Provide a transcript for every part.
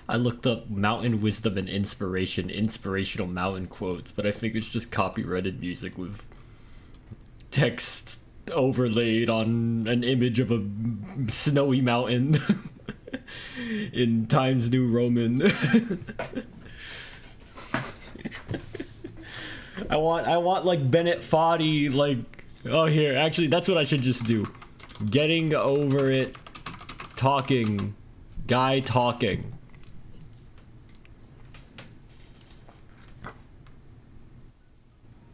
I looked up mountain wisdom and inspiration, inspirational mountain quotes, but I think it's just copyrighted music with text overlaid on an image of a snowy mountain in Times New Roman. I want like Bennett Foddy, like, oh here, actually that's what I should just do. Getting over it, talking, guy talking.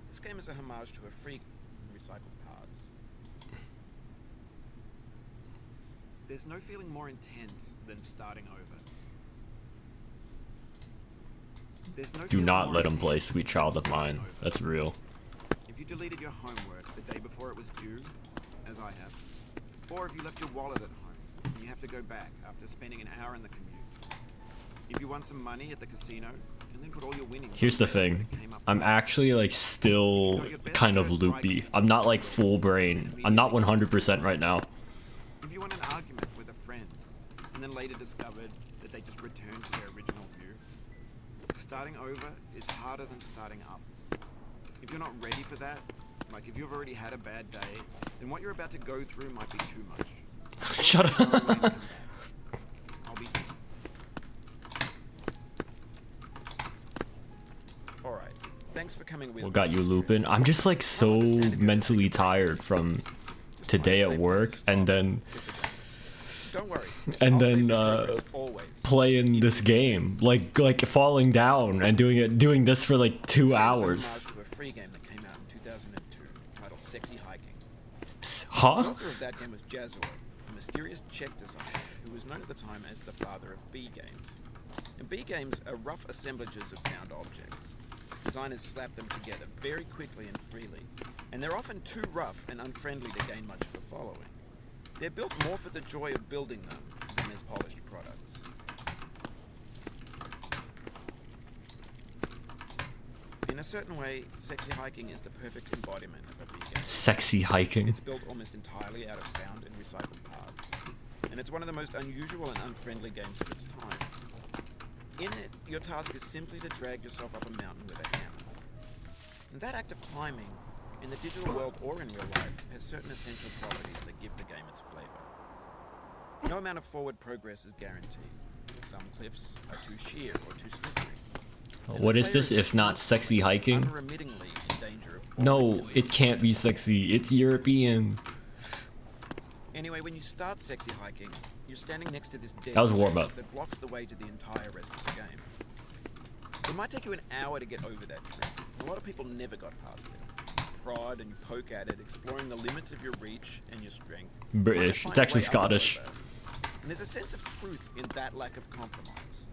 This game is a homage to a free recycled parts. There's no feeling more intense than starting over. Do not let him play Sweet Child of Mine. That's real. If you deleted your homework the day before it was due, as I have, or if you left your wallet at home and you have to go back after spending an hour in the commute. If you won some money at the casino and then put all your winnings. Here's the thing. I'm actually like still kind of loopy. I'm not like full brain. I'm not 100% right now. If you won an argument with a friend and then later discovered that they just returned to their original view, starting over is harder than starting up. If you're not ready for that, like if you've already had a bad day, then what you're about to go through might be too much. Shut up. I'll be... Alright, thanks for coming with What got you looping? I'm just like so mentally tired from today at work and then playing this game, like falling down and doing this for like 2 hours. A free game that came out in 2002 titled Sexy Hiking. Huh? The author of that game was YORE, a mysterious Czech designer who was known at the time as the father of B games. And B games are rough assemblages of found objects. Designers slap them together very quickly and freely, and they're often too rough and unfriendly to gain much of a following. They're built more for the joy of building them than as polished products. In a certain way, Sexy Hiking is the perfect embodiment of a B game. Sexy Hiking. It's built almost entirely out of found and recycled parts, and it's one of the most unusual and unfriendly games of its time. In it, your task is simply to drag yourself up a mountain with a hammer. And that act of climbing, in the digital world or in real life, has certain essential qualities that give the game its flavor. No amount of forward progress is guaranteed. Some cliffs are too sheer or too slippery. What is this if not sexy hiking? Unremittingly in danger of No, it can't be sexy. It's European. Anyway, when you start Sexy Hiking, you're standing next to this dead That was warm-up. that blocks the way to the entire rest of the game. It might take you an hour to get over that tree. A lot of people never got past it. Prod and you poke at it, exploring the limits of your reach and your strength. British. It's actually Scottish. And there's a sense of truth in that lack of compromise.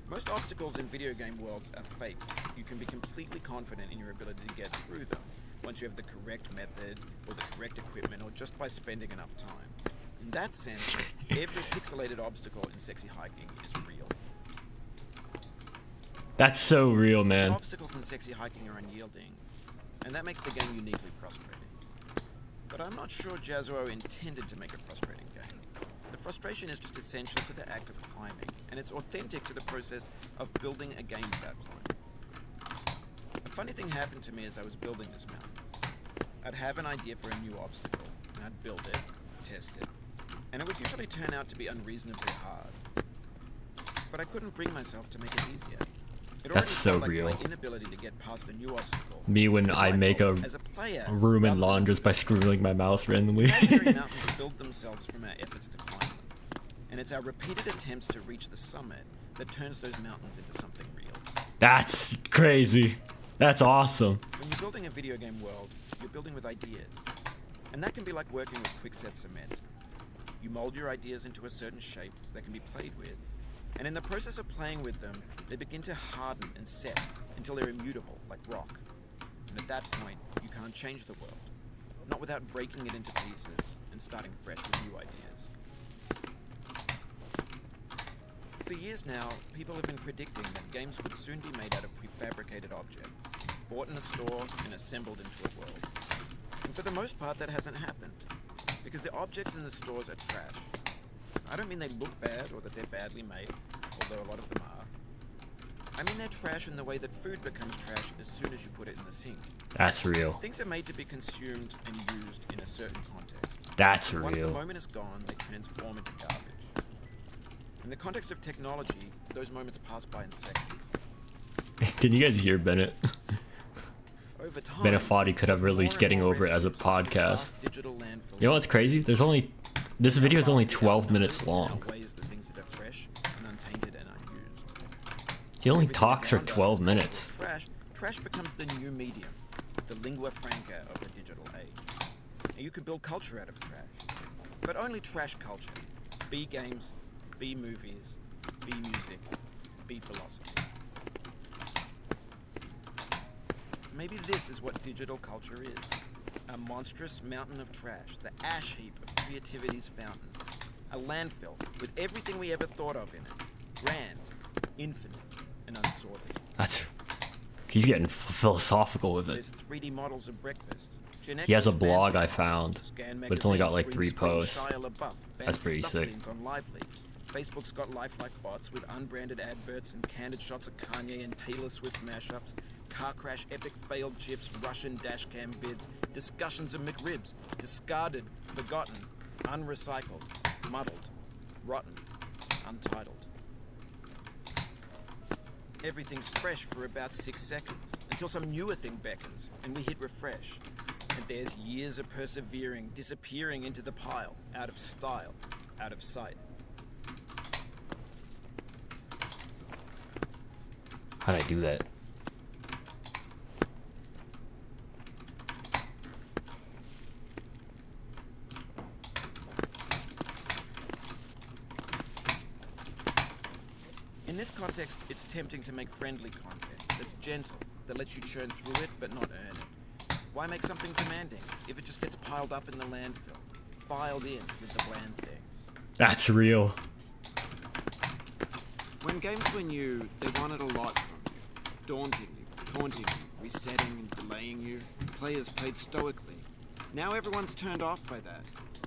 Most obstacles in video game worlds are fake. You can be completely confident in your ability to get through them once you have the correct method or the correct equipment or just by spending enough time. In that sense, every pixelated obstacle in Sexy Hiking is real. That's so real, man. Obstacles in Sexy Hiking are unyielding, and that makes the game uniquely frustrating. But I'm not sure YORE intended to make a frustrating game. The frustration is just essential to the act of climbing, and it's authentic to the process of building a game without climbing. A funny thing happened to me as I was building this mountain. I'd have an idea for a new obstacle, and I'd build it, test it, and it would usually turn out to be unreasonably hard. But I couldn't bring myself to make it easier. That's so real. My inability to get past a new obstacle. Me when I make a room in lawn just by scribbling my mouse randomly. Mountains build themselves from our efforts to climb them. And it's our repeated attempts to reach the summit that turns those mountains into something real. That's crazy. That's awesome. When you're building a video game world, you're building with ideas. And that can be like working with quickset cement. You mold your ideas into a certain shape that can be played with. And in the process of playing with them, they begin to harden and set until they're immutable, like rock. And at that point, you can't change the world. Not without breaking it into pieces and starting fresh with new ideas. For years now, people have been predicting that games would soon be made out of prefabricated objects, bought in a store and assembled into a world. And for the most part, that hasn't happened, because the objects in the stores are trash. I don't mean they look bad or that they're badly made, although a lot of them are. I mean, they're trash in the way that food becomes trash as soon as you put it in the sink. That's real. Things are made to be consumed and used in a certain context. That's Once the real. moment is gone, they transform into garbage. In the context of technology, those moments pass by in seconds. Can you guys hear Bennett? Over time, Benefati could have released more and Getting more Over It as a refuge into podcast. vast digital landfill. You know what's crazy? This video is only 12 minutes long. Outweighs the things that are fresh and untainted and unused. He only Everything talks for around us 12 is minutes. Trash becomes the new medium, the lingua franca of the digital age. And you can build culture out of trash, but only trash culture. Be games, be movies, be music, be philosophy. Maybe this is what digital culture is. A monstrous mountain of trash, the ash heap of creativity's fountain. A landfill with everything we ever thought of in it. Grand, infinite, and unsorted. He's getting philosophical with it. There's 3D models of breakfast. He has a blog I found, but it's only got like 3 posts. That's pretty sick. On Lively. Facebook's got lifelike bots with unbranded adverts and candid shots of Kanye and Taylor Swift mashups, car crash epic failed GIFs, Russian dashcam vids, discussions of McRibs, discarded, forgotten, unrecycled, muddled, rotten, untitled. Everything's fresh for about 6 seconds, until some newer thing beckons, and we hit refresh. And there's years of persevering, disappearing into the pile, out of style, out of sight. How'd I do that? In this context, it's tempting to make friendly content that's gentle, that lets you churn through it but not earn it. Why make something demanding if it just gets piled up in the landfill, filed in with the bland things? That's real. When games were new, they wanted a lot from you. Daunting you, taunting you, resetting and delaying you. Players played stoically. Now everyone's turned off by that.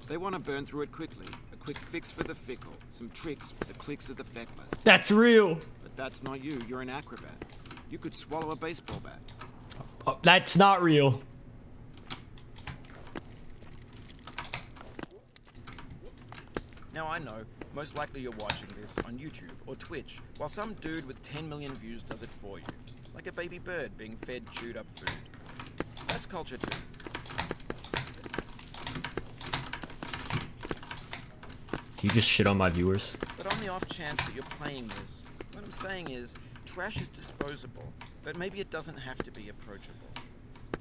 They want to burn through it quickly. A quick fix for the fickle. Some tricks for the clicks of the feckless. That's real. But that's not you. You're an acrobat. You could swallow a baseball bat. Oh, that's not real. Now I know, most likely you're watching this on YouTube or Twitch, while some dude with 10 million views does it for you. Like a baby bird being fed chewed up food. That's culture too. Can you just shit on my viewers? But on the off chance that you're playing this, what I'm saying is, trash is disposable, but maybe it doesn't have to be approachable.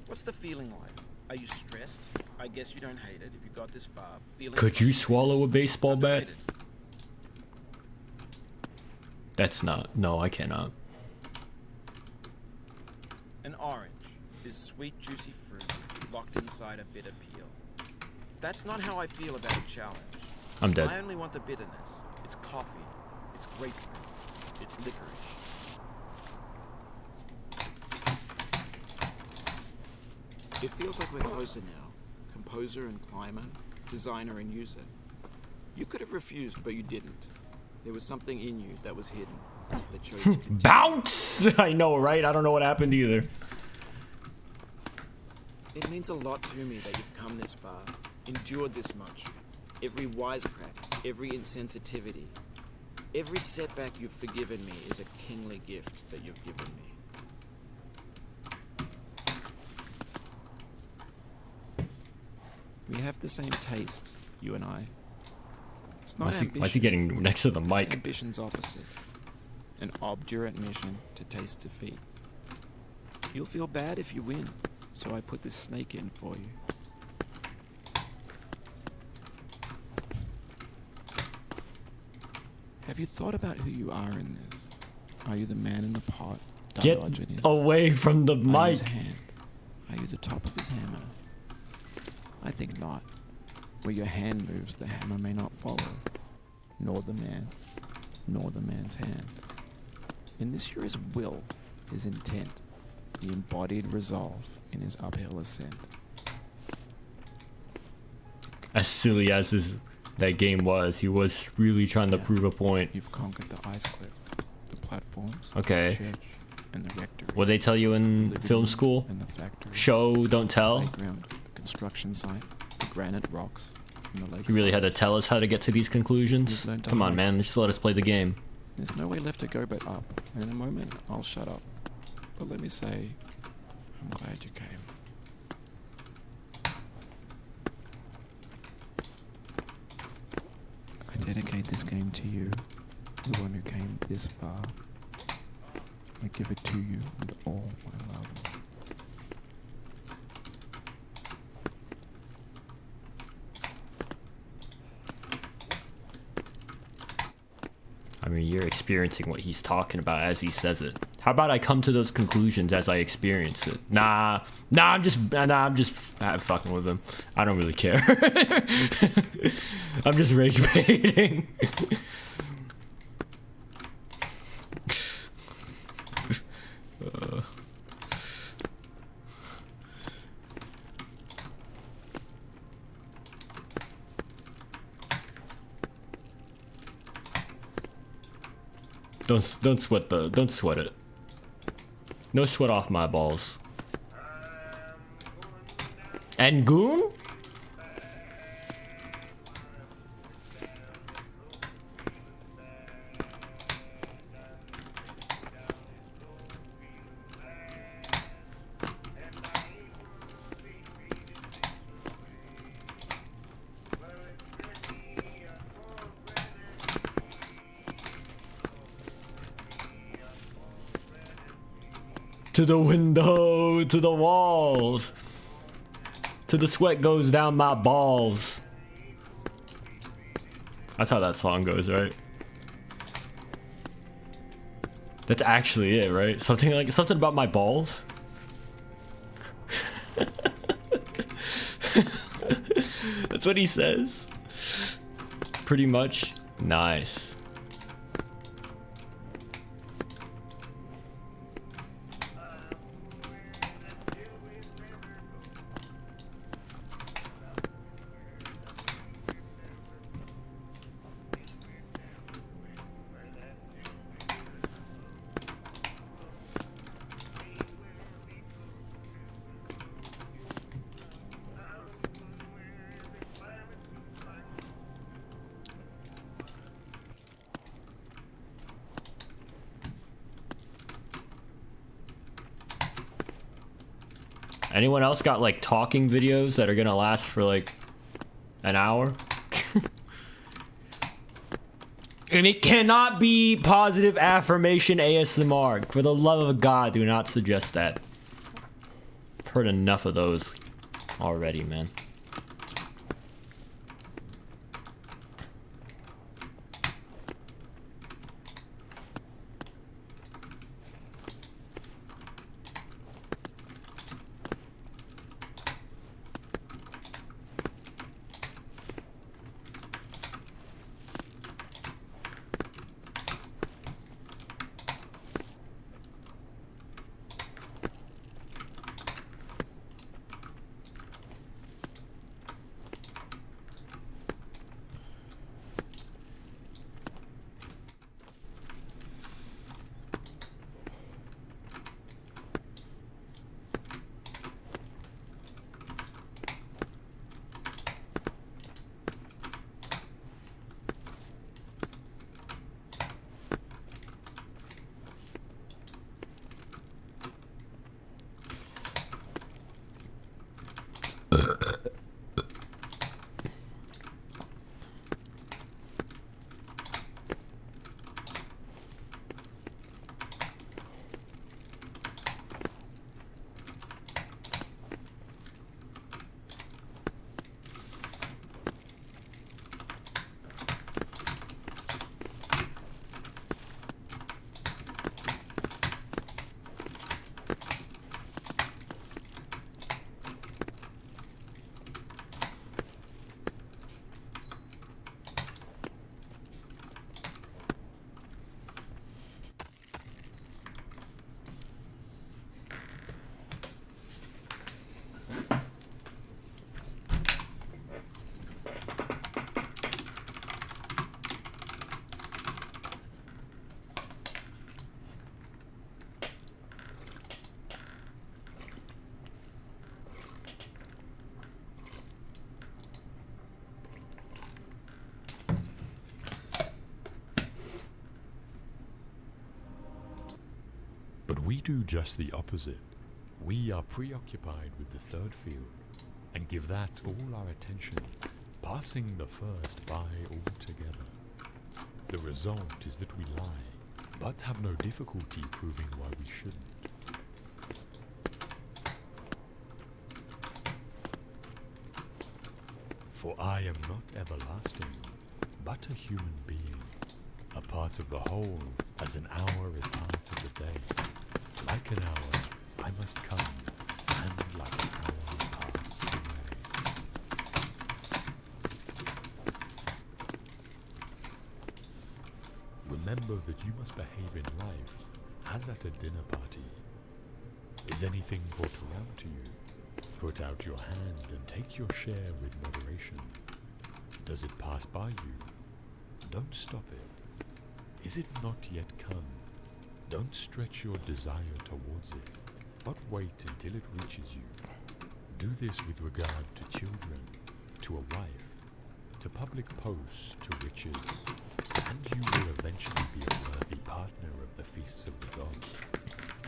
What's the feeling like? Are you stressed? I guess you don't hate it if you got this far. Feeling Could you swallow a baseball bat? underrated. That's not. No, I cannot. An orange is sweet, juicy fruit locked inside a bitter peel. That's not how I feel about a challenge. I'm dead. I only want the bitterness. It's coffee. It's grapefruit. It's licorice. It feels like we're closer now. Composer and climber, designer and user. You could have refused, but you didn't. There was something in you that was hidden, that chose to continue. Bounce! I know, right? I don't know what happened either. It means a lot to me that you've come this far, endured this much. Every wisecrack, every insensitivity, every setback you've forgiven me is a kingly gift that you've given me. We have the same taste, you and I. It's not Why is he getting next to the It's mic? ambition's opposite. An obdurate mission to taste defeat. You'll feel bad if you win, so I put this snake in for you. Have you thought about who you are in this? Are you the man in the pot? Get Diogenes? away from the Are you mic. his hand? Are you the top of his hammer? I think not. Where your hand moves, the hammer may not follow, nor the man, nor the man's hand. In this you're his will, his intent, the embodied resolve in his uphill ascent. As silly as that game was, he was really trying to prove a point. You've conquered the ice cliff. the platforms, Okay. the church, and the rectory. What they tell you in The living film room school? and the factory. Show, don't tell. Playground, the construction site, the granite rocks, and the lake. You really had to tell us how to get to these conclusions? You've learned to Come on, hide. man. Just let us play the game. There's no way left to go but up. And in a moment, I'll shut up. But let me say, I'm glad you came. I dedicate this game to you, the one who came this far. I give it to you with all my love. I mean, you're experiencing what he's talking about as he says it. How about I come to those conclusions as I experience it? Nah, I'm just fucking with him. I don't really care. I'm just rage baiting. Don't sweat it. No sweat off my balls. And goon? To the window, to the walls, to the sweat goes down my balls. That's how that song goes, right? That's actually it, right? Something about my balls. That's what he says. Pretty much. Nice. Anyone else got like talking videos that are gonna last for like an hour? And it cannot be positive affirmation ASMR. For the love of God, do not suggest that. I've heard enough of those already, man. We do just the opposite. We are preoccupied with the third field, and give that all our attention, passing the first by altogether. The result is that we lie, but have no difficulty proving why we shouldn't. For I am not everlasting, but a human being, a part of the whole, as an hour is part of the day. Like an hour, I must come, and like an hour pass away. Remember that you must behave in life as at a dinner party. Is anything brought around to you? Put out your hand and take your share with moderation. Does it pass by you? Don't stop it. Is it not yet come? Don't stretch your desire towards it, but wait until it reaches you. Do this with regard to children, to a wife, to public posts, to riches, and you will eventually be a worthy partner of the feasts of the gods.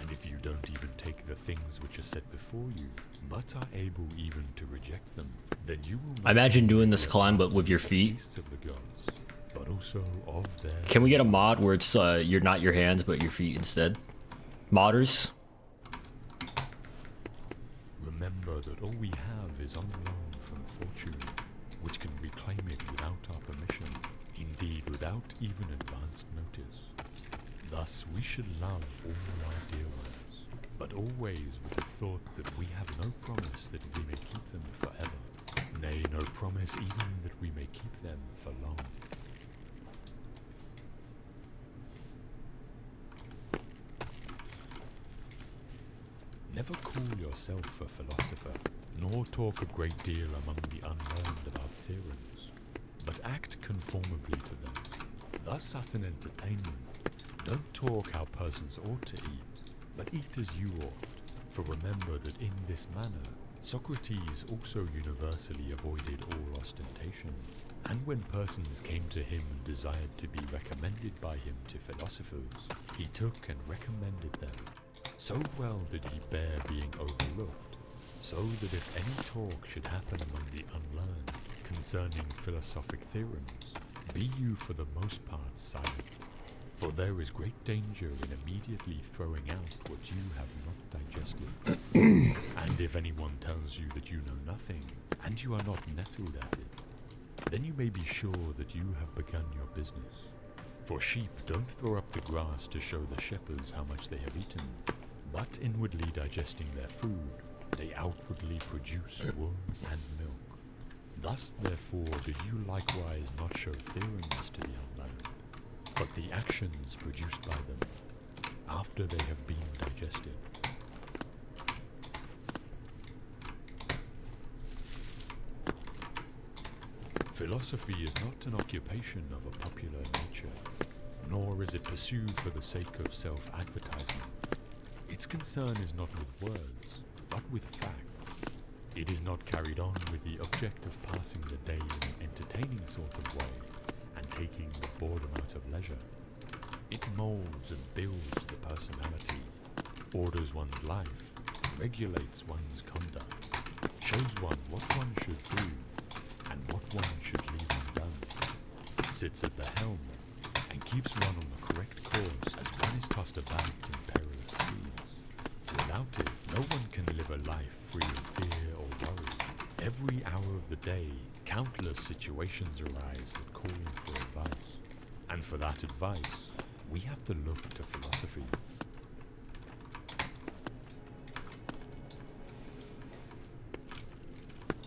And if you don't even take the things which are set before you, but are able even to reject them, then you will not Imagine doing this climb but with your feet. feasts of the gods, but also of their... Can we get a mod where it's you're not your hands but your feet instead? Modders? Remember that all we have is on loan from fortune, which can reclaim it without our permission, indeed without even advanced notice. Thus we should love all our dear ones, but always with the thought that we have no promise that we may keep them forever, nay, no promise even that we may keep them for long. Never call yourself a philosopher, nor talk a great deal among the unlearned about theorems, but act conformably to them. Thus at an entertainment, don't talk how persons ought to eat, but eat as you ought. For remember that in this manner, Socrates also universally avoided all ostentation, and when persons came to him and desired to be recommended by him to philosophers, he took and recommended them. So well did he bear being overlooked, so that if any talk should happen among the unlearned concerning philosophic theorems, be you for the most part silent. For there is great danger in immediately throwing out what you have not digested. And if anyone tells you that you know nothing, and you are not nettled at it, then you may be sure that you have begun your business. For sheep don't throw up the grass to show the shepherds how much they have eaten, but inwardly digesting their food, they outwardly produce wool and milk. Thus, therefore, do you likewise not show theorems to the unlearned, but the actions produced by them, after they have been digested. Philosophy is not an occupation of a popular nature, nor is it pursued for the sake of self-advertisement. Its concern is not with words, but with facts. It is not carried on with the object of passing the day in an entertaining sort of way, and taking the boredom out of leisure. It molds and builds the personality, orders one's life, regulates one's conduct, shows one what one should do, and what one should leave undone, sits at the helm, and keeps one on the correct course as one is tossed about in perilous seas. Without it, no one can live a life free of fear or worry. Every hour of the day, countless situations arise that call for advice. And for that advice, we have to look to philosophy.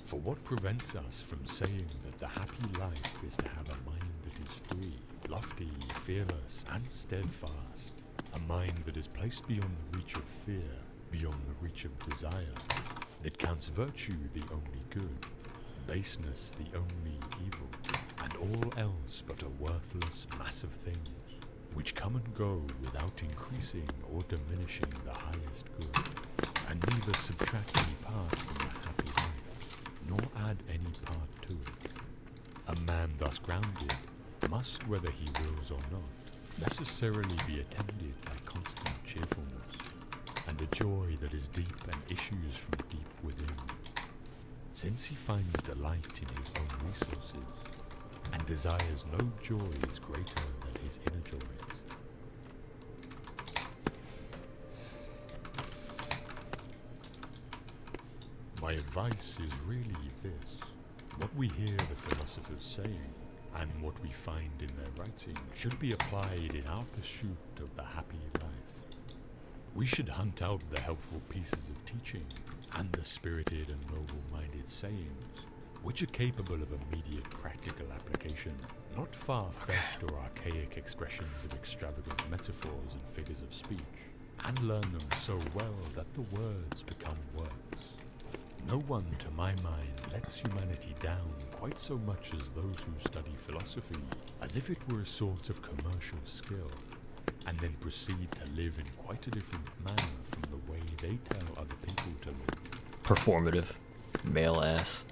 For what prevents us from saying that the happy life is to have a mind that is free, lofty, fearless, and steadfast, a mind that is placed beyond the reach of fear, beyond the reach of desire, that counts virtue the only good, baseness the only evil, and all else but a worthless mass of things, which come and go without increasing or diminishing the highest good, and neither subtract any part from the happy life, nor add any part to it. A man thus grounded must, whether he wills or not, necessarily be attended by constant cheerfulness, and a joy that is deep and issues from deep within, since he finds delight in his own resources, and desires no joys greater than his inner joys. My advice is really this. What we hear the philosophers saying, and what we find in their writing, should be applied in our pursuit of the happy life. We should hunt out the helpful pieces of teaching, and the spirited and noble-minded sayings, which are capable of immediate practical application, not far-fetched or archaic expressions of extravagant metaphors and figures of speech, and learn them so well that the words become works. No one, to my mind, lets humanity down quite so much as those who study philosophy, as if it were a sort of commercial skill, and then proceed to live in quite a different manner from the way they tell other people to live. Performative. Male ass.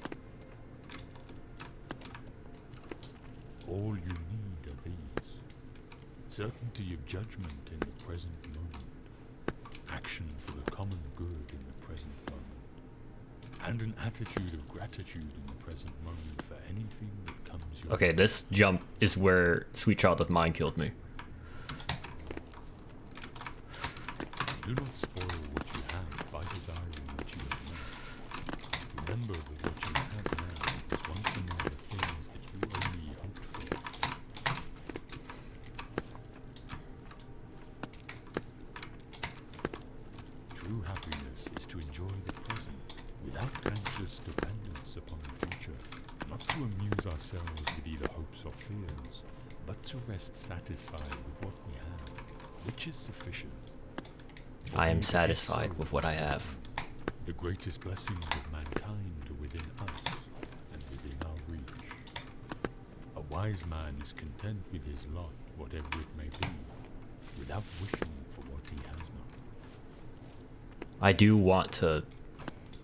All you need are these. Certainty of judgment in the present moment. Action for the common good in the present moment. And an attitude of gratitude in the present moment for anything that comes your way. Okay, this jump is where Sweet Child of Mine killed me. Do not spoil what you have by desiring what you have not. Remember that what you have now was once among the things that you only hoped for. True happiness is to enjoy the present without anxious dependence upon the future, not to amuse ourselves with either hopes or fears, but to rest satisfied with what we have, which is sufficient. I am satisfied with what I have. The greatest blessings of mankind are within us and within our reach. A wise man is content with his lot, whatever it may be, without wishing for what he has not. I do want to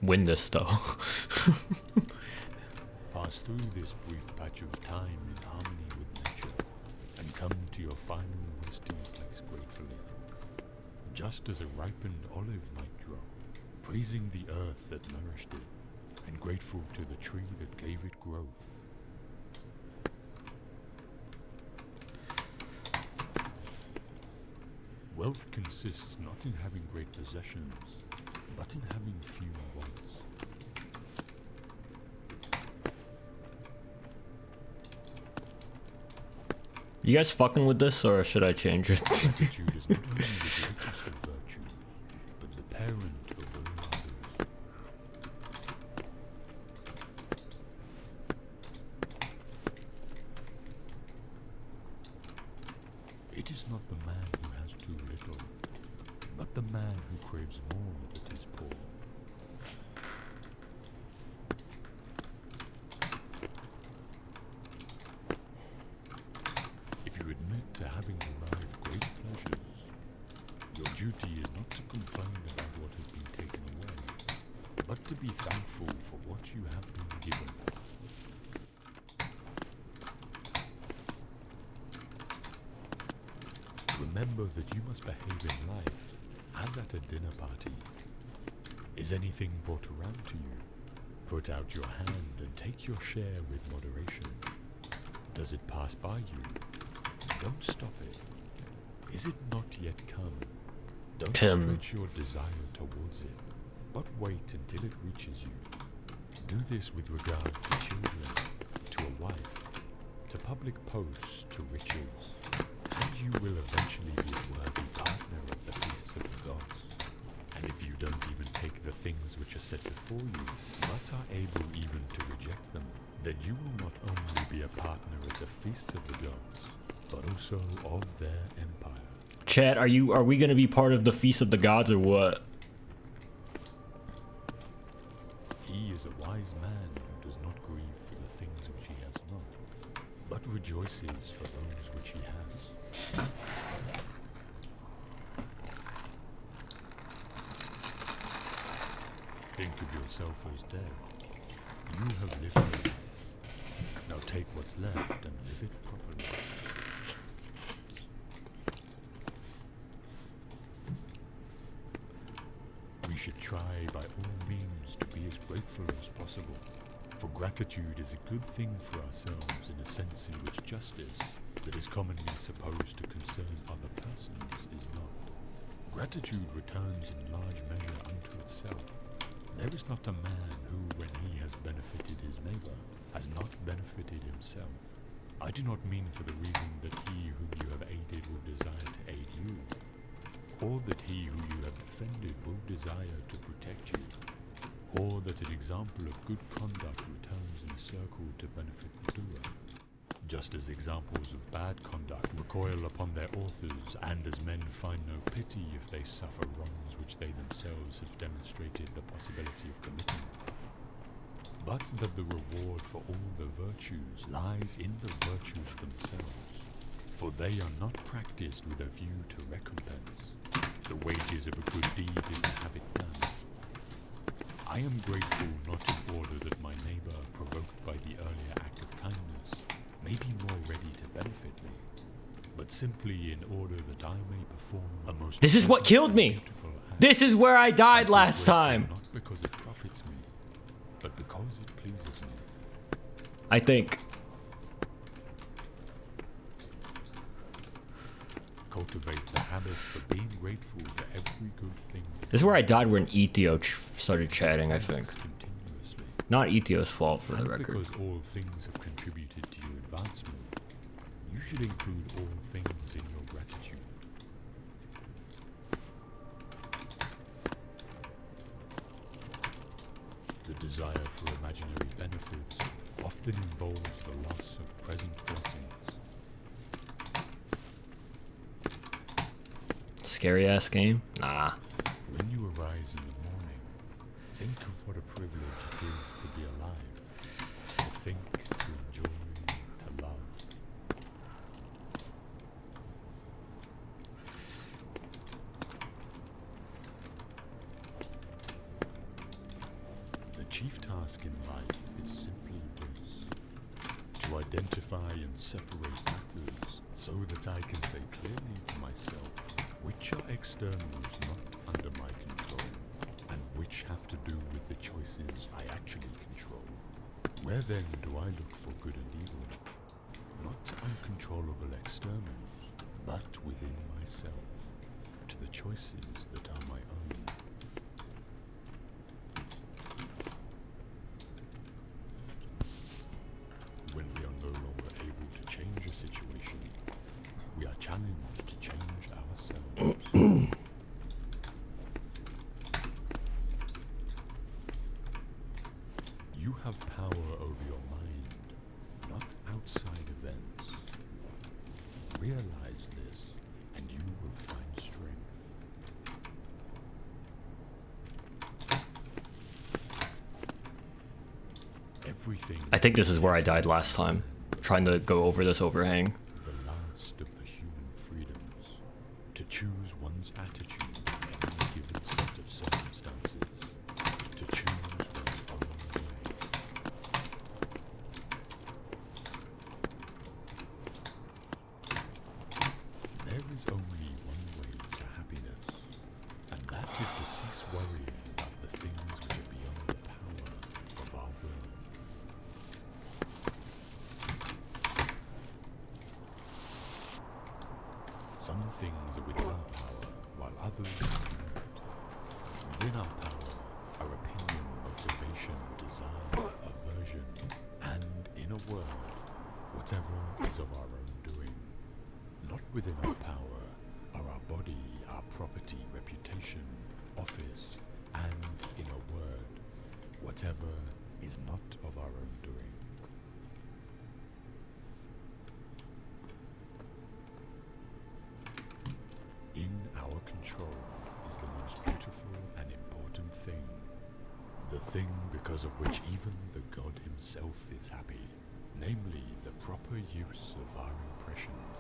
win this though. Pass through this brief patch of time in harmony with nature, and come to your final resting place gratefully. Just as a ripened olive might drop, praising the earth that nourished it, and grateful to the tree that gave it growth. Wealth consists not in having great possessions, but in having few wants. You guys fucking with this, or should I change it? Gratitude is not only the greatest of virtues, but the parent of all others. It is not the man who has too little, but the man who craves more that is poor. If you admit to having derived great pleasures, your duty is not to complain about what has been taken away, but to be thankful for what you have been given. Remember that you must behave in life as at a dinner party. Is anything brought around to you? Put out your hand and take your share with moderation. Does it pass by you? Don't stop it. Is it not yet come? Don't stretch your desire towards it, but wait until it reaches you. Do this with regard to children, to a wife, to public posts, to riches, and you will eventually be a worthy partner of the feasts of the gods. And if you don't even take the things which are set before you, but are able even to reject them, then you will not only be a partner of the feasts of the gods, but also of their empire. Chat, are we gonna be part of the Feast of the Gods or what? He is a wise man who does not grieve for the things which he has not, but rejoices for those which he has. Think of yourself as dead. You have lived your life. Now take what's left and live it properly. try by all means to be as grateful as possible. For gratitude is a good thing for ourselves in a sense in which justice, that is commonly supposed to concern other persons, is not. Gratitude returns in large measure unto itself. There is not a man who, when he has benefited his neighbor, has not benefited himself. I do not mean for the reason that he whom you have aided will desire to aid you, or that he who you have defended will desire to protect you, or that an example of good conduct returns in a circle to benefit the doer. Just as examples of bad conduct recoil upon their authors, and as men find no pity if they suffer wrongs which they themselves have demonstrated the possibility of committing. But that the reward for all the virtues lies in the virtues themselves, for they are not practiced with a view to recompense. The wages of a good deed is to have it done. I am grateful not in order that my neighbor, provoked by the earlier act of kindness, may be more ready to benefit me, but simply in order that I may perform a most This is what killed me. beautiful act. This is where I died That is last grateful time. Not because it profits me, but because it pleases me. I think. Cultivate the habit of being grateful for every good thing. This is where I died when Ethio started chatting, I think. Continuously. Not Ethio's fault, for the And record. because all things have contributed to your advancement, you should include all things in your gratitude. The desire for imaginary benefits often involves the loss of present blessings. Scary ass game? Nah. When you arise in the morning, think of what a privilege it is to be alive, to think, to enjoy, to love. The chief task in life is simply this: to identify and separate matters so that I can say clearly to myself which are externals not under my control, and which have to do with the choices I actually control. Where then do I look for good and evil? Not to uncontrollable externals, but within myself, to the choices that are my own. When we are no longer able to change a situation, we are challenged to change ourselves. You have power over your mind, not outside events. Realize this, and you will find strength. Everything. I think this is where I died last time. Trying to go over this overhang. The last of the human freedoms, to choose one's attitude in any given set of circumstances, to choose one's own way. There is only one way to happiness, and that is to cease worrying about the things which are beyond the power of our will. Some things are within our power, while others are not. Within our power are opinion, motivation, desire, aversion, and, in a word, whatever is of our own doing. Not within our power are our body, our property, reputation, office, and, in a word, whatever is not of our own doing. In our control is the most beautiful and important thing. The thing because of which even the God himself is happy, namely the proper use of our impressions.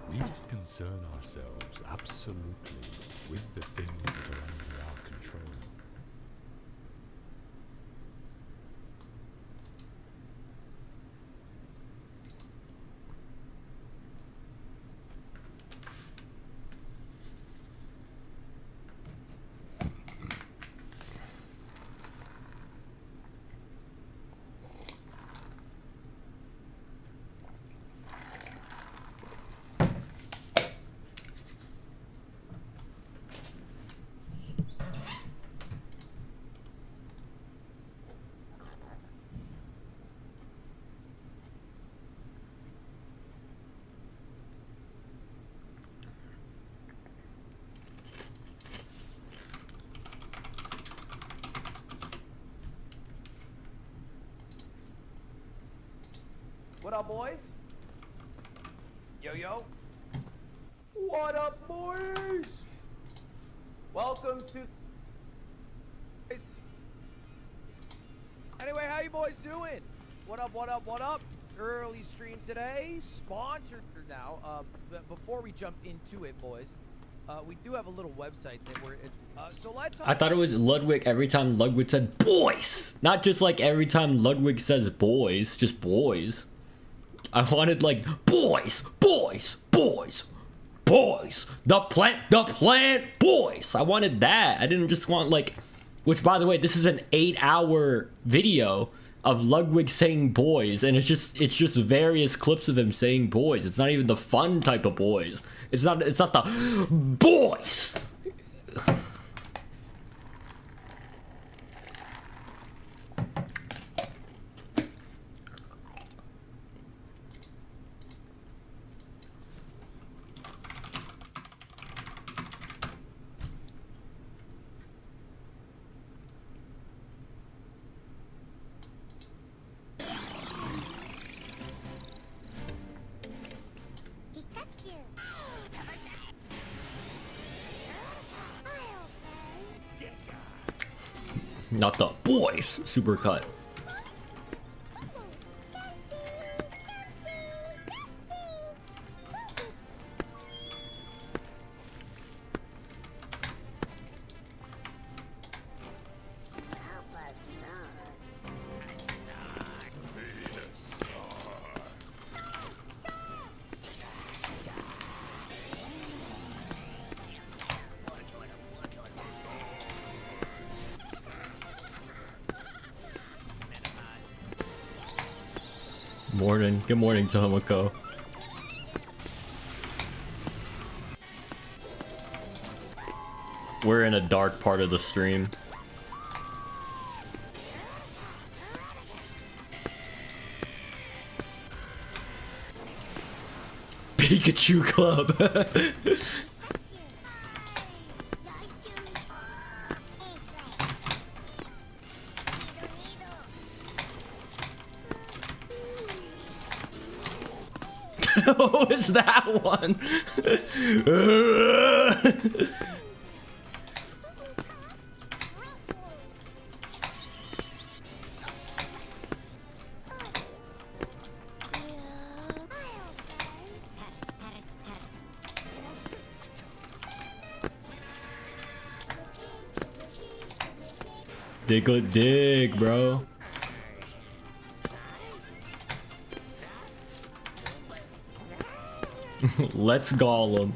We must concern ourselves absolutely with the things that are under our control. What up, boys? Yo, yo. What up, boys? Welcome to... Anyway, how you boys doing? What up, what up, what up? Early stream today. Sponsored now. But before we jump into it, boys, we do have a little website that we're... so let's... I thought it was Ludwig every time Ludwig said boys. Not just like every time Ludwig says boys, just boys. I wanted like boys, boys, boys, boys. The plant, boys. I wanted that. I didn't just want like... Which, by the way, this is an 8-hour video of Ludwig saying boys, and it's just various clips of him saying boys. It's not even the fun type of boys. It's not the boys. Not the boys supercut. Morning. Good morning, Tomoko. We're in a dark part of the stream. Pikachu Club. What was that one? Diglett dig, bro. Let's Gollum.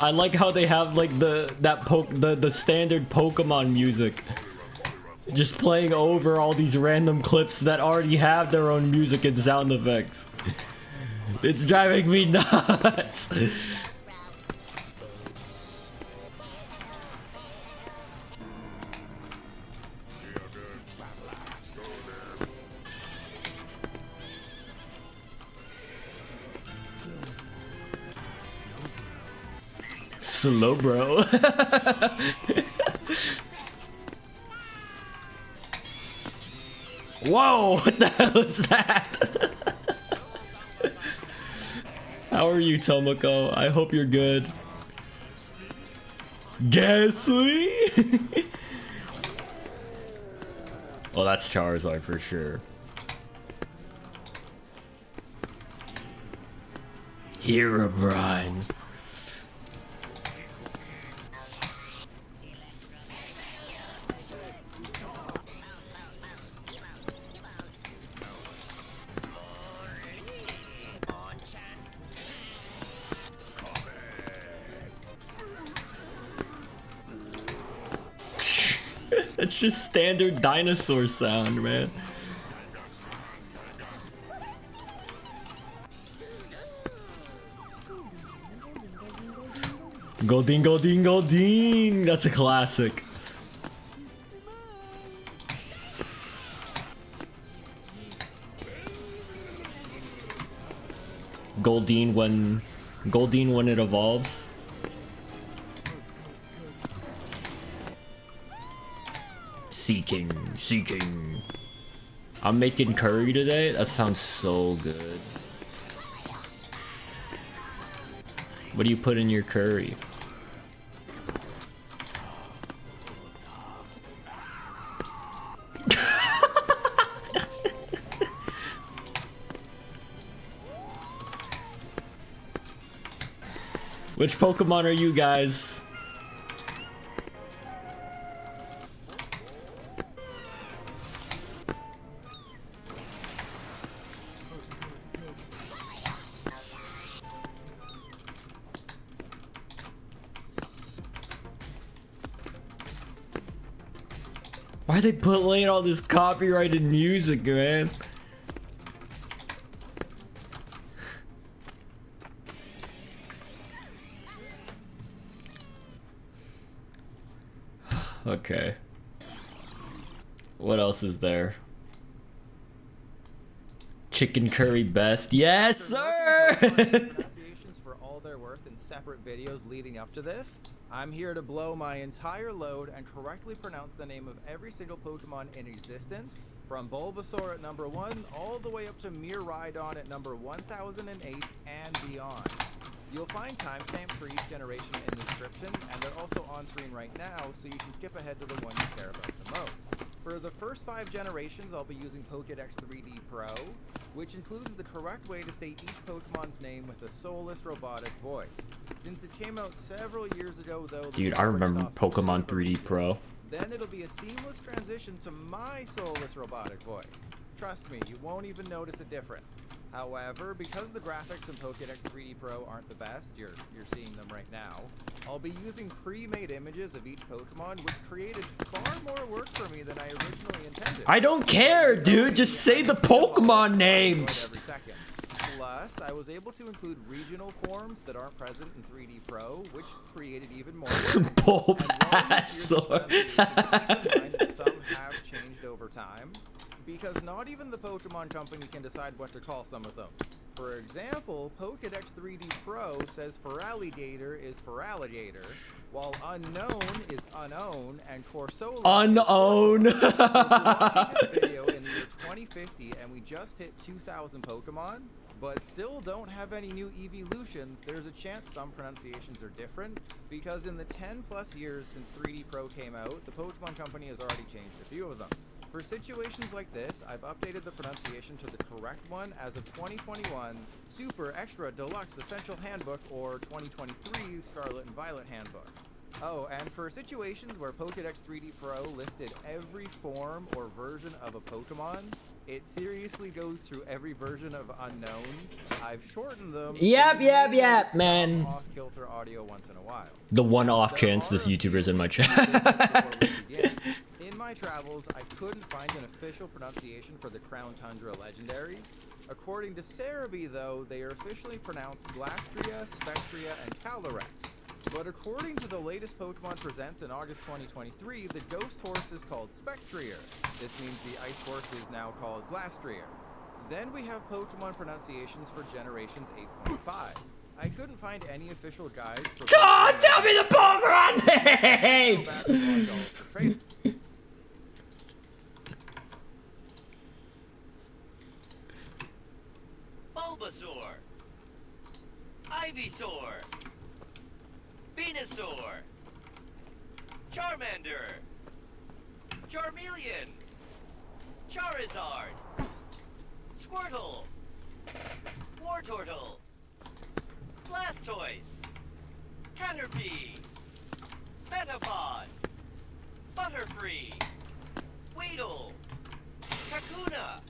I like how they have like the standard Pokemon music just playing over all these random clips that already have their own music and sound effects. It's driving me nuts. Slow, bro. Whoa, what the hell is that? How are you, Tomoko? I hope you're good. Ghastly? Well, that's Charizard for sure. Herobrine. It's just standard dinosaur sound, man. Goldeen, Goldeen, Goldeen! That's a classic. Goldeen when it evolves. Seeking. I'm making curry today? That sounds so good. What do you put in your curry? Which Pokemon are you guys? Why are they playing all this copyrighted music, man? Okay. What else is there? Chicken curry best. Yes, sir! Pronunciations for all their worth in separate videos leading up to this. I'm here to blow my entire load and correctly pronounce the name of every single Pokemon in existence, from Bulbasaur at number 1 all the way up to Miraidon at number 1008 and beyond. You'll find timestamps for each generation in the description, and they're also on screen right now, so you can skip ahead to the one you care about the most. For the first 5 generations, I'll be using Pokédex 3D Pro, which includes the correct way to say each Pokemon's name with a soulless robotic voice. Since it came out several years ago, though... Dude, I remember Pokemon 3D Pro. Then it'll be a seamless transition to my soulless robotic voice. Trust me, you won't even notice a difference. However, because the graphics in Pokédex 3D Pro aren't the best, you're seeing them right now, I'll be using pre-made images of each Pokemon, which created far more work for me than I originally intended. I don't care, dude. Just say the Pokemon names. Every second. Plus, I was able to include regional forms that aren't present in 3D Pro, which created even more work. Bulbasaur. Some have changed over time, because not even the Pokemon Company can decide what to call some of them. For example, Pokédex 3D Pro says Feraligatr is Feraligator, while Unknown is Unown, and Corsola Unown. is Corsola. So if you're watching this video in the year 2050 and we just hit 2,000 Pokemon, but still don't have any new evolutions, there's a chance some pronunciations are different, because in the 10 plus years since 3D Pro came out, the Pokemon Company has already changed a few of them. For situations like this, I've updated the pronunciation to the correct one as of 2021's Super Extra Deluxe Essential Handbook or 2023's Scarlet and Violet Handbook. Oh, and for situations where Pokédex 3D Pro listed every form or version of a Pokemon, it seriously goes through every version of Unknown. I've shortened them. Yep, man. Off-kilter audio once in a while. The one off chance this YouTuber's in my chat. In my travels, I couldn't find an official pronunciation for the Crown Tundra Legendary. According to Cerebi, though, they are officially pronounced Glastria, Spectria, and Calyrex. But according to the latest Pokemon Presents in August 2023, the ghost horse is called Spectrier. This means the ice horse is now called Glastrier. Then we have Pokemon pronunciations for generations 8.5. I couldn't find any official guides for Tell me the Pokemon names! Bulbasaur, Ivysaur, Venusaur, Charmander, Charmeleon, Charizard, Squirtle, Wartortle, Blastoise, Caterpie, Metapod, Butterfree, Weedle, Kakuna,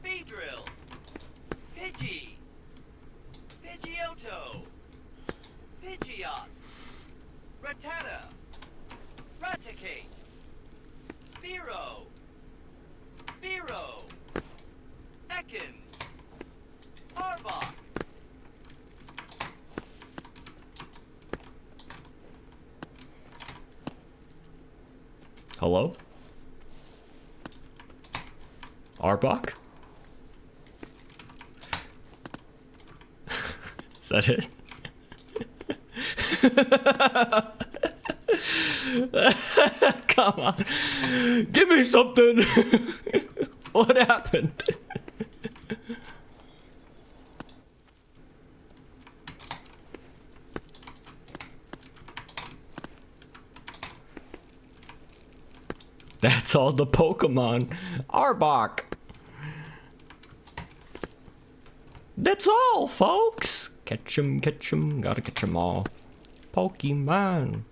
Beedrill, Pidgey, Pidgeotto, Pidgeot, Rattata, Raticate, Spearow, Vero, Ekans, Arbok. Hello? Arbok? Is that it? Come on. Give me something. What happened? That's all the Pokemon. Arbok. That's all, folks. Catch 'em, gotta catch 'em all. Pokemon.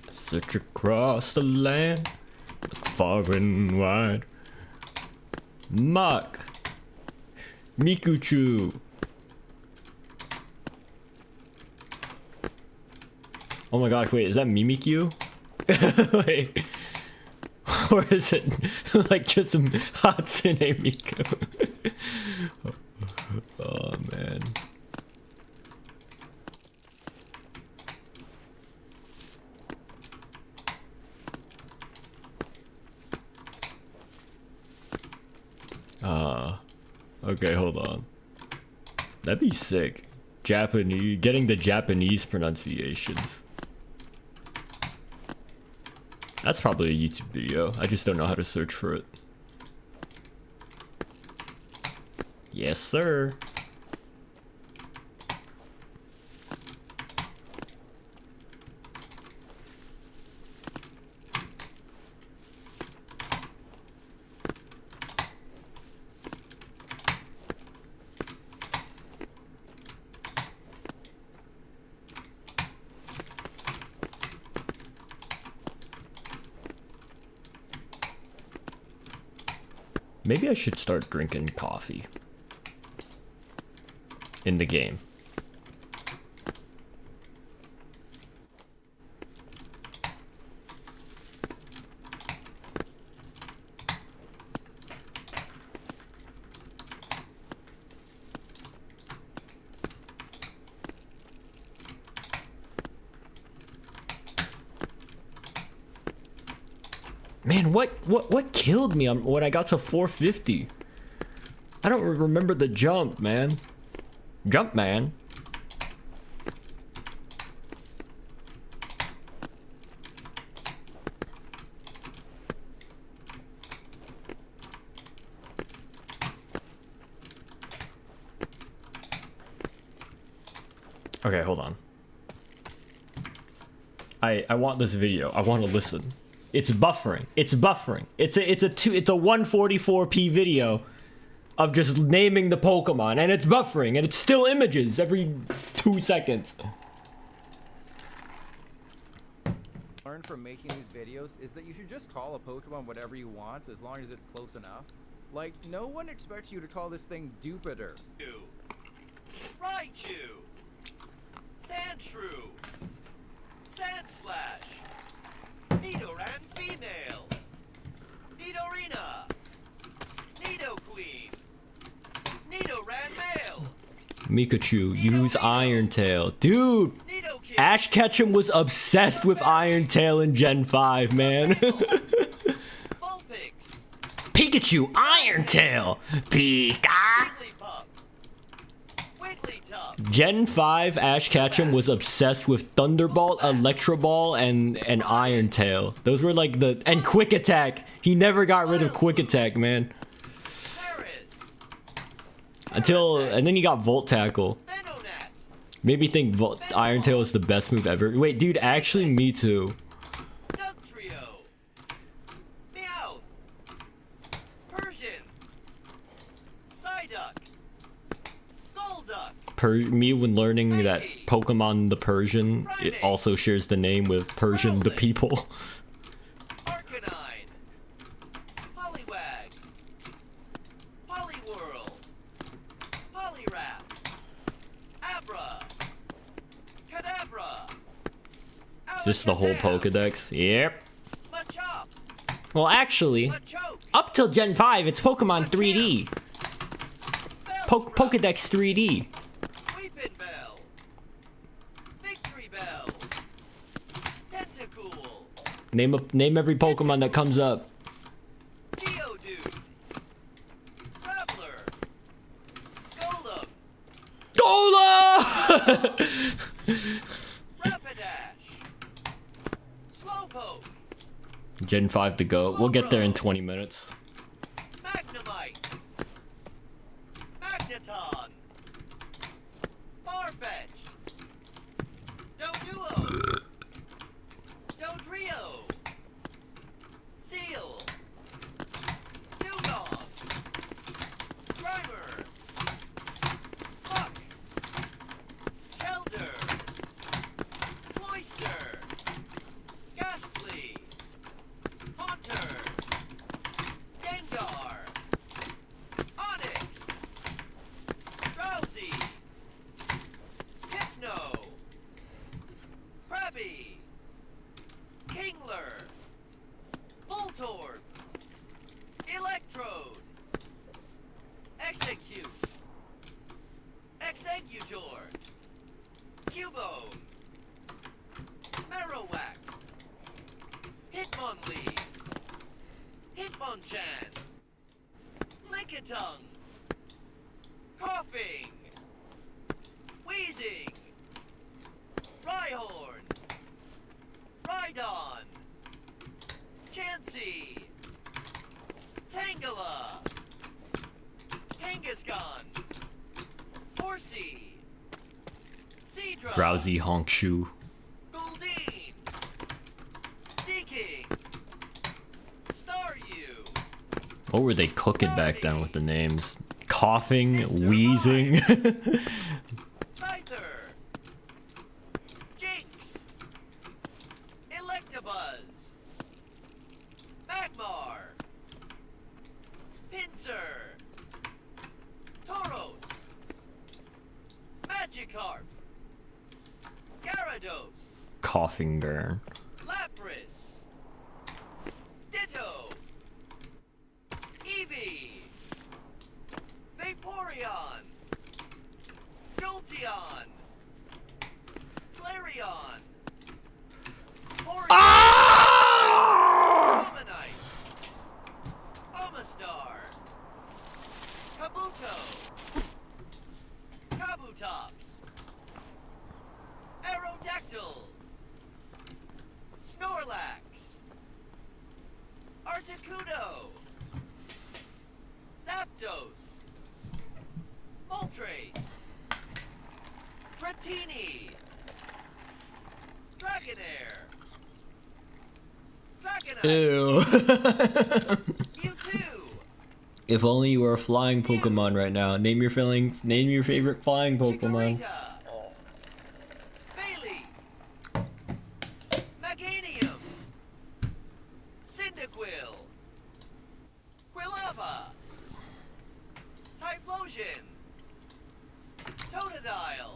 Search across the land, look far and wide. Mach. Mikuchu. Oh my gosh, wait, is that Mimikyu? Wait. Or is it like just some Hatsune Miku? Oh man. Okay, hold on. That'd be sick. Japanese, getting the Japanese pronunciations. That's probably a YouTube video. I just don't know how to search for it. Yes, sir. Maybe I should start drinking coffee in the game. Man, what killed me when I got to 450? I don't remember the jump, man. Jump, man. Okay, hold on. I want this video. I want to listen. It's buffering. It's buffering. It's a 144p video of just naming the Pokemon, and it's buffering, and it's still images every 2 seconds. Learned from making these videos is that you should just call a Pokemon whatever you want as long as it's close enough. Like, no one expects you to call this thing Jupiter. Raichu, Sandshrew, Sandslash, Nidoran female, Nidorina, Nidoqueen, Nidoran male, Mikachu, use Iron Tail. Dude, Nidoking, Ash Ketchum was obsessed with Iron Tail in Gen 5, man. Vulpix, Pikachu, Iron Tail. Pika. Jigglypuff, Wigglytuff, Gen 5 Ash Ketchum was obsessed with Thunderbolt, Electro Ball, and Iron Tail. Those were like the... And Quick Attack. He never got rid of Quick Attack, man. Paris, And then he got Volt Tackle. Venonat, Made me think Iron Tail is the best move ever. Wait, dude, actually me too. Dugtrio, Meowth, Persian, Psyduck, Golduck, Me when learning that Pokemon the Persian, it also shares the name with Persian the people. Arcanine, Poliwag, Poliwhirl, Poliwrath, Abra, Kadabra. Is this the whole Pokedex? Yep. Machop, Well, actually, Machoke, up till Gen 5, it's Pokemon 3D. Bellsprout, Pokedex 3D. Weepin' Bell, Victory Bell, Tentacool, Name every Pokemon that comes up. Geodude. Graveler. Golem. Gola! Rapidash. Slowpoke. Gen 5 to go. We'll get there in 20 minutes. Magnemite. Magneton. Farfetch'd. Doduo. Dodrio. Seal. Dugong. Grimer. Puck. Shelter. Cloyster. Ghastly. Haunter. Gengar. Onyx. Drowsy. Hypno. Krabby. Kingler. Voltorb. Electrode. Execute. Executor. Cubone. Marowak. Hitmonlee. Hitmonchan. Lickitung. Coughing. Wheezing. Rhyhorn. Rhydon. Chansey. Tangela. Kangaskhan. Horsey. Seadra. Drowsy Honkshoe. Goldeen. Seeking. Staryu. What were they cooking back then with the names? Coughing, wheezing. Scyther. Jinx. Electabuzz. Magmar. Pinsir. Tauros. Magikarp. Gyarados. Coughing burn. Lapras. Ditto. Eevee. Vaporeon. Jolteon. Flareon. Porygon. Omanyte. Omastar. Kabuto. Kabutops. Aerodactyl. Snorlax. Articuno. Zapdos. Moltres. Dratini. Dragonair. Dragonite. Ew. Mewtwo. If only you were a flying Pokemon right now. Name your favorite flying Pokemon. Chikorita. Bayleaf. Meganium. Cyndaquil. Quilava. Typhlosion. Totodile.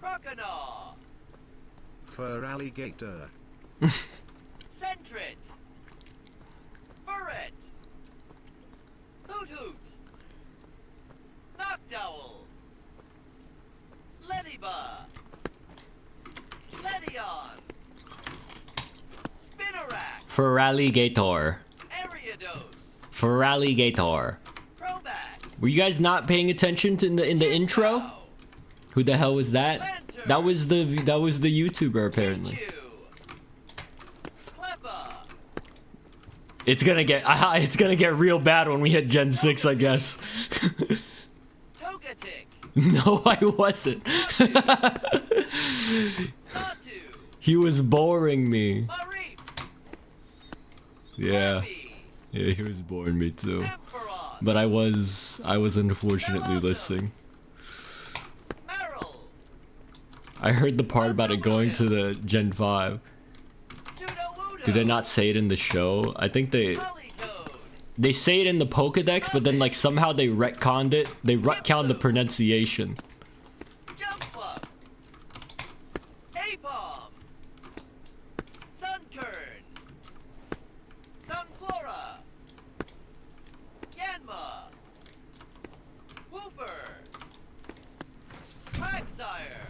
Croconaw. Fur alligator. Sentret. Furret. Hoot Hoot. Noctowl. Lediba. Ledion. Spinarak. Feraligator. Ariados. Feraligator. Crobat. Were you guys not paying attention to in the intro? Jinzo. Who the hell was that? Lantern. That was the YouTuber apparently. Pichu. Cleppa. It's gonna get real bad when we hit Gen 6, I guess. Togetic. No, I wasn't. Satu. He was boring me. Mareep. Yeah. Lappy. Yeah, he was boring me too. Ampharos. But I was unfortunately Velozo. listening. Meryl. I heard the part about it going to the Gen 5. Sudowoodo. Did they not say it in the show? I think Politoed. they say it in the Pokedex, but then like somehow they retconned it. They retconned the pronunciation. Jumpluff. Apom. Sunkern. Sunflora. Yanma. Wooper. Quagsire.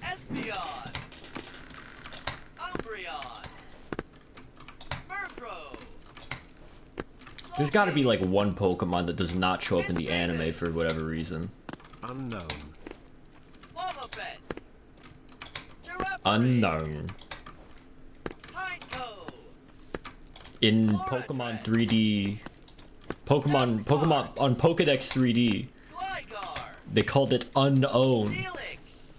Espeon. Umbreon. Murkrow. There's got to be like one Pokemon that does not show up in the anime for whatever reason. Unknown. Wobbuffet. Giraffe. Unknown. Pineco. In Pokemon 3D, Pokemon on Pokedex 3D, Gligar. they called it unknown. Steelix.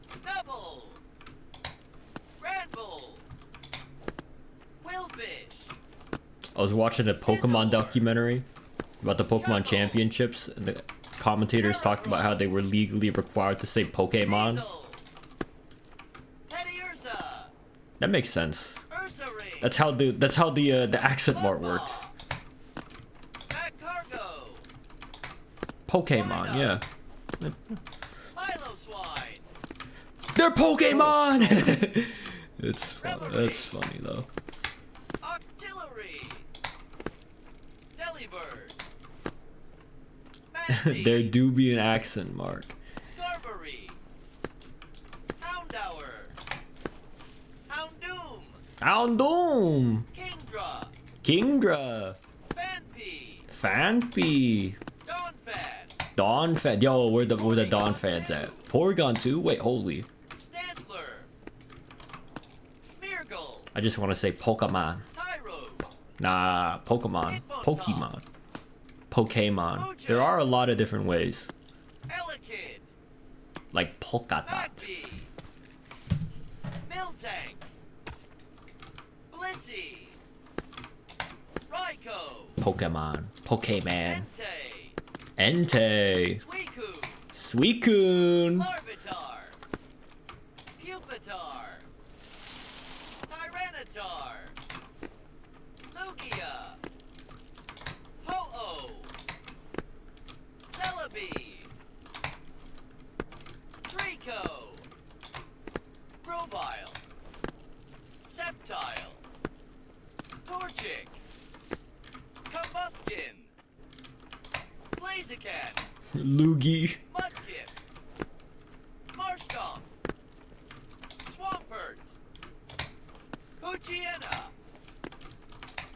Snubble. Granbull. Quillfish. I was watching a Pokemon Scizor. documentary about the Pokemon Shuckle. Championships, and the commentators talked about how they were legally required to say Pokemon. Weasel. Teddiursa. That makes sense. Ursaring. That's how the accent mark works. Fat Cargo. Pokemon, yeah. Milo Swine. They're Pokemon. It's fun. That's funny though. Octillery. Delibird. Manatee. There do be an accent mark. Scarberry. Houndour. Houndoom. Houndoom. Kingdra. Kingdra. Fanpy. Fanpy. Dawnfat. Dawnfat. Yo, where the Dawnfats at? Porygon 2? Wait, holy. Standler. Smeargle. I just want to say Pokemon. Tyro. Nah, Pokemon. Pokemon. Pokemon. There are a lot of different ways. Elekid. Like Polkadot. Magby. Miltank. Blissey. Raikou. Pokemon. Pokemon. Entei. Entei. Suicune. Suicune. Larvitar. Pupitar. Tyranitar. Lugia. Ho-Oh. Celebi. Trico. Grovyle. Sceptile. Torchic. Combuskin. Blaziken. Luigi. Mudkip. Marshtomp. Swampert. Poochyena.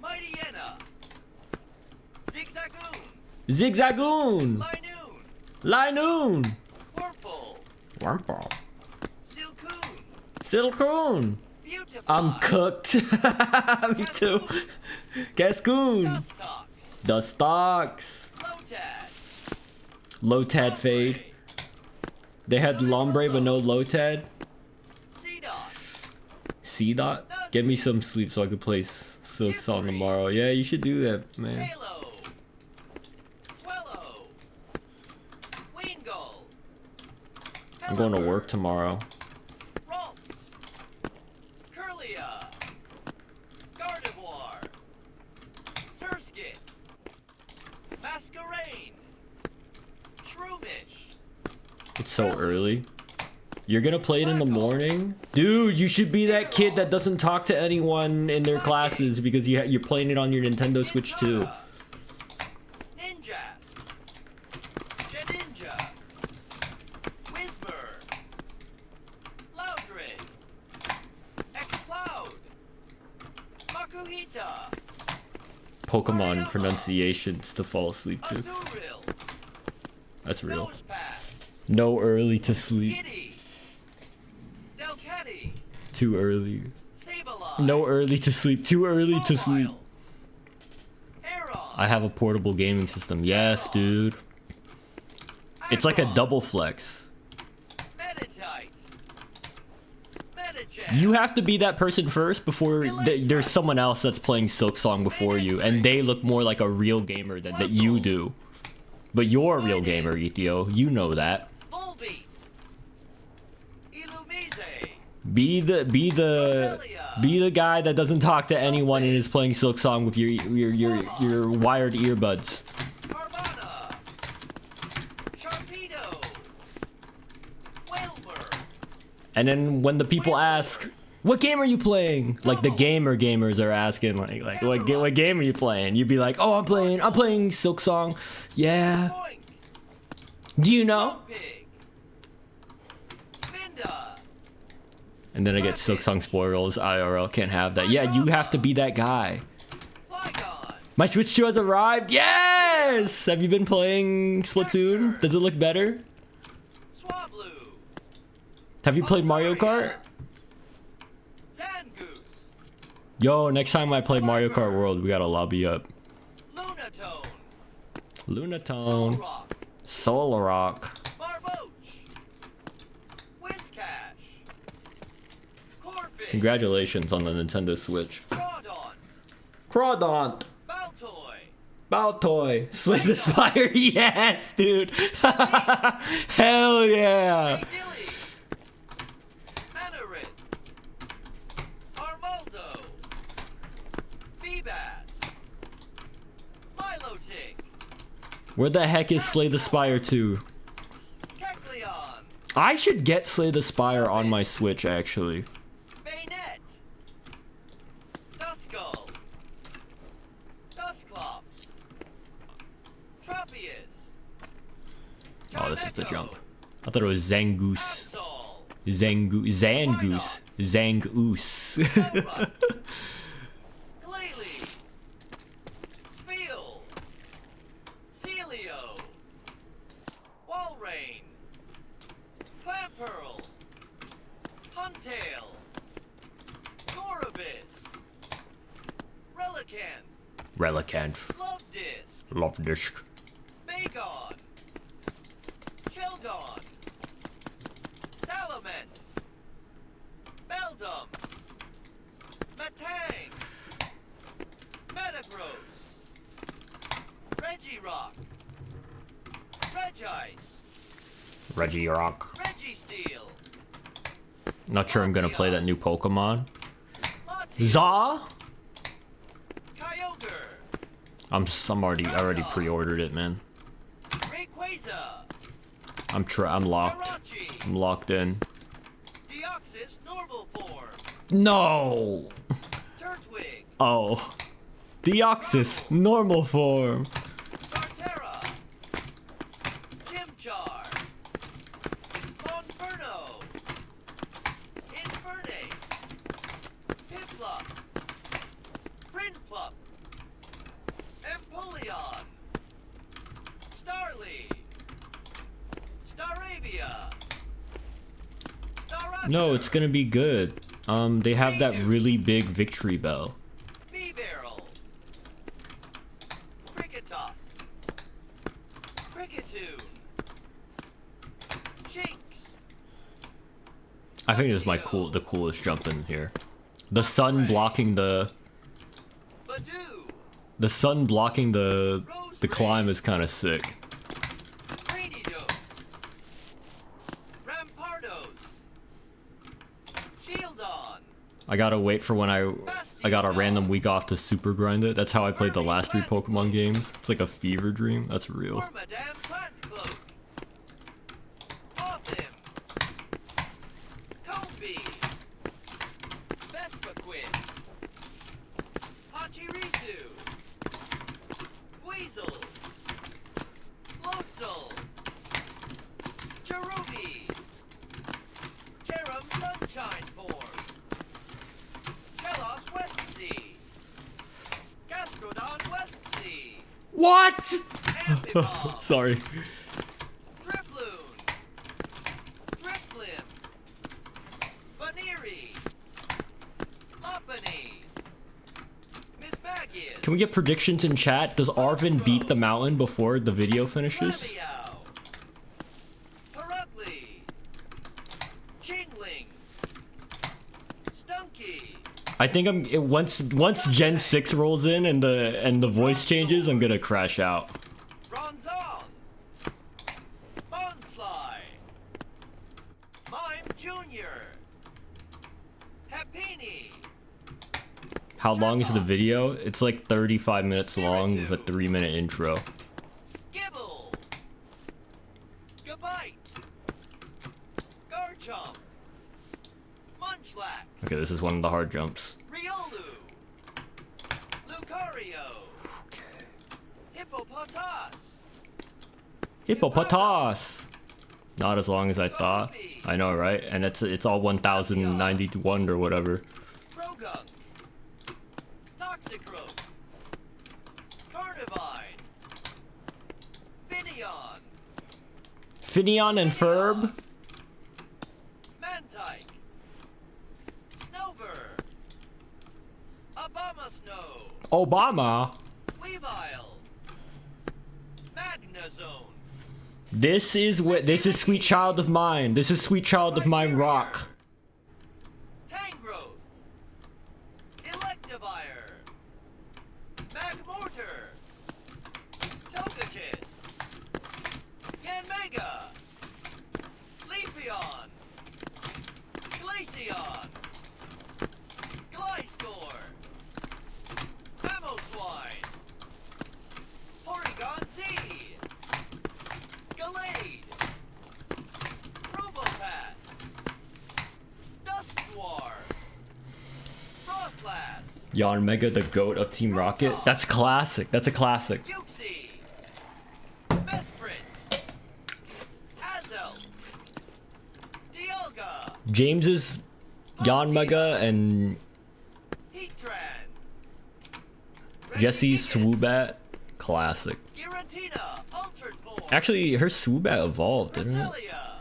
Mightyena. Zigzagoon. Zigzagoon. Linoon. Linoon. Wurmple. Wurmple. Silcoon. Silcoon. Beautiful. I'm cooked. Me too. Cascoon. Dustox. Dustox. Lotad. Lotad fade. They had Lombre but no Lotad. Seedot. C-Dot? Get me some sleep so I could play Silk Song tomorrow. Yeah, you should do that, man. Talo. Swellow. Weangull. I'm going to work tomorrow. Ralts. Curlia. Gardevoir. Surskit. Masquerain. Shroomish. It's so early. You're gonna play it in the morning? Dude, you should be that kid that doesn't talk to anyone in their classes because you're playing it on your Nintendo Switch too. Ninjask. Shedinja. Whisper. Loudred. Xcloud. Makuhita. Pokemon pronunciations to fall asleep to. Azuril. That's real. Nosepass. No early to sleep. Skitty. Delcatty. Too early. Sableye. No early to sleep. Too early to sleep. Aeron. I have a portable gaming system. Yes, dude. It's like a double flex. Meditite. Medicham. You have to be that person first before there's someone else that's playing Silk Song before you, and they look more like a real gamer than that you do. But you're a real gamer, Ethio. You know that. Volbeat. Illumise. Be the guy that doesn't talk to anyone and is playing Silk Song with your wired earbuds. Carvana. Sharpedo. Wailmer. And then when the people ask, "What game are you playing?" Like the gamers are asking, like what game are you playing? You'd be like, "Oh, I'm playing Silk Song." Yeah. Boink. Do you know? Pig. Spinda. And then I get Silksong spoils IRL. Can't have that. Yeah, you have to be that guy. Flygon. My Switch 2 has arrived. Yes! Have you been playing Splatoon? Does it look better? Swablu. Have you played Mario Kart? Zangoose. Yo, next time I play Mario Kart World, we gotta lobby up. Lunatone. Lunatone. Solrock. Solrock. Marboach. Whiscash. Corfish. Congratulations on the Nintendo Switch. Crawdont. Crawdont. Baltoy. Baltoy. Slay the Spire. Yes, dude. Hell yeah. Hey Dilly. Anarit. Armaldo. Feebas. Milotic. Where the heck is Slay the Spire 2? Kecleon. I should get Slay the Spire on my Switch, actually. Bayonet. Duskull. Dusclops. Tropius. Oh, this is the jump. I thought it was Zangoose. Absol. Zangoose. Zangoose. Florut. Glalie. Spheal. Celio. Walrein. Clamperl. Huntail. Gorabis. Relicanth. Relicanth. Lovedisc. Love disc. Bagon. Sheldon. Salamence. Beldum. Matang. Metagross. Regirock. Regice. Regirock. Registeel. Not sure I'm gonna play that new Pokemon. Latios. Za? Kyogre. I already pre-ordered it, man. Rayquaza. I'm locked. Jirachi. I'm locked in. Deoxys normal form. No. Turtwig. Oh. Deoxys, normal form. Torterra. Chimchar. Monferno. Infernape. Piplup. Prinplup. Empoleon. Starly. Staravia. Staraptor. No, it's gonna be good. They have that really big victory bell. Barrel. Cricketops. Cricketoon. Jinx. I think this is the coolest jump in here. The sun blocking the Badoo. the climb is kind of sick. Cranidos. Rampardos. Shieldon. I gotta wait for when I got a random week off to super grind it. That's how I played the last 3 Pokemon games. It's like a fever dream. That's real. Wormadam Plant Cloak. Offim. Combi. Vespaquid. Hachirisu. Weasel. Floatzel. Cherubi. Cherum Sunshine Form. Shellos West Sea. Gastrodon West Sea. What? Ambipom. Sorry. Driploon. Driplim. Baneri. Lopunny. Miss Magius. Can we get predictions in chat? Does Arvin beat the mountain before the video finishes? Flameow. Perugly. Chingling. Stunky. I think once Gen 6 rolls in and the voice changes, I'm gonna crash out. Bronzong. Bonsly. Mime Jr. Happini. How long is the video? It's like 35 minutes long with a 3-minute intro. Gibble. Gabite. Garchomp. Munchlax. Okay, this is one of the hard jumps. Riolu. Lucario. Hippopotas. Hippopotas! Not as long as I thought. I know, right? And it's all 1091 or whatever. Progung. Toxicroak. Carnivine. Finion. Finion and Ferb. Mantike. Snover. Obama Snow. Obama. Weavile. Magnazone. This is Sweet Child of Mine. This is Sweet Child of Mine rock. Tangrowth. Electivire. Magmortar. Togekiss. Yanmega. Leafeon. Glaceon. Gliscor. Mamoswine. Porygon Z. Gallade. Probopass. Dusknoir. Frostlass. Yanmega, the goat of Team Rocket. That's classic. That's a classic. Uxie. Besprit. Azel. Dialga. James's Yanmega and Heatran. Jesse's Swoobat. Classic. Giratina. Altered Form. Actually, her Swoobat evolved, didn't it? Roselia.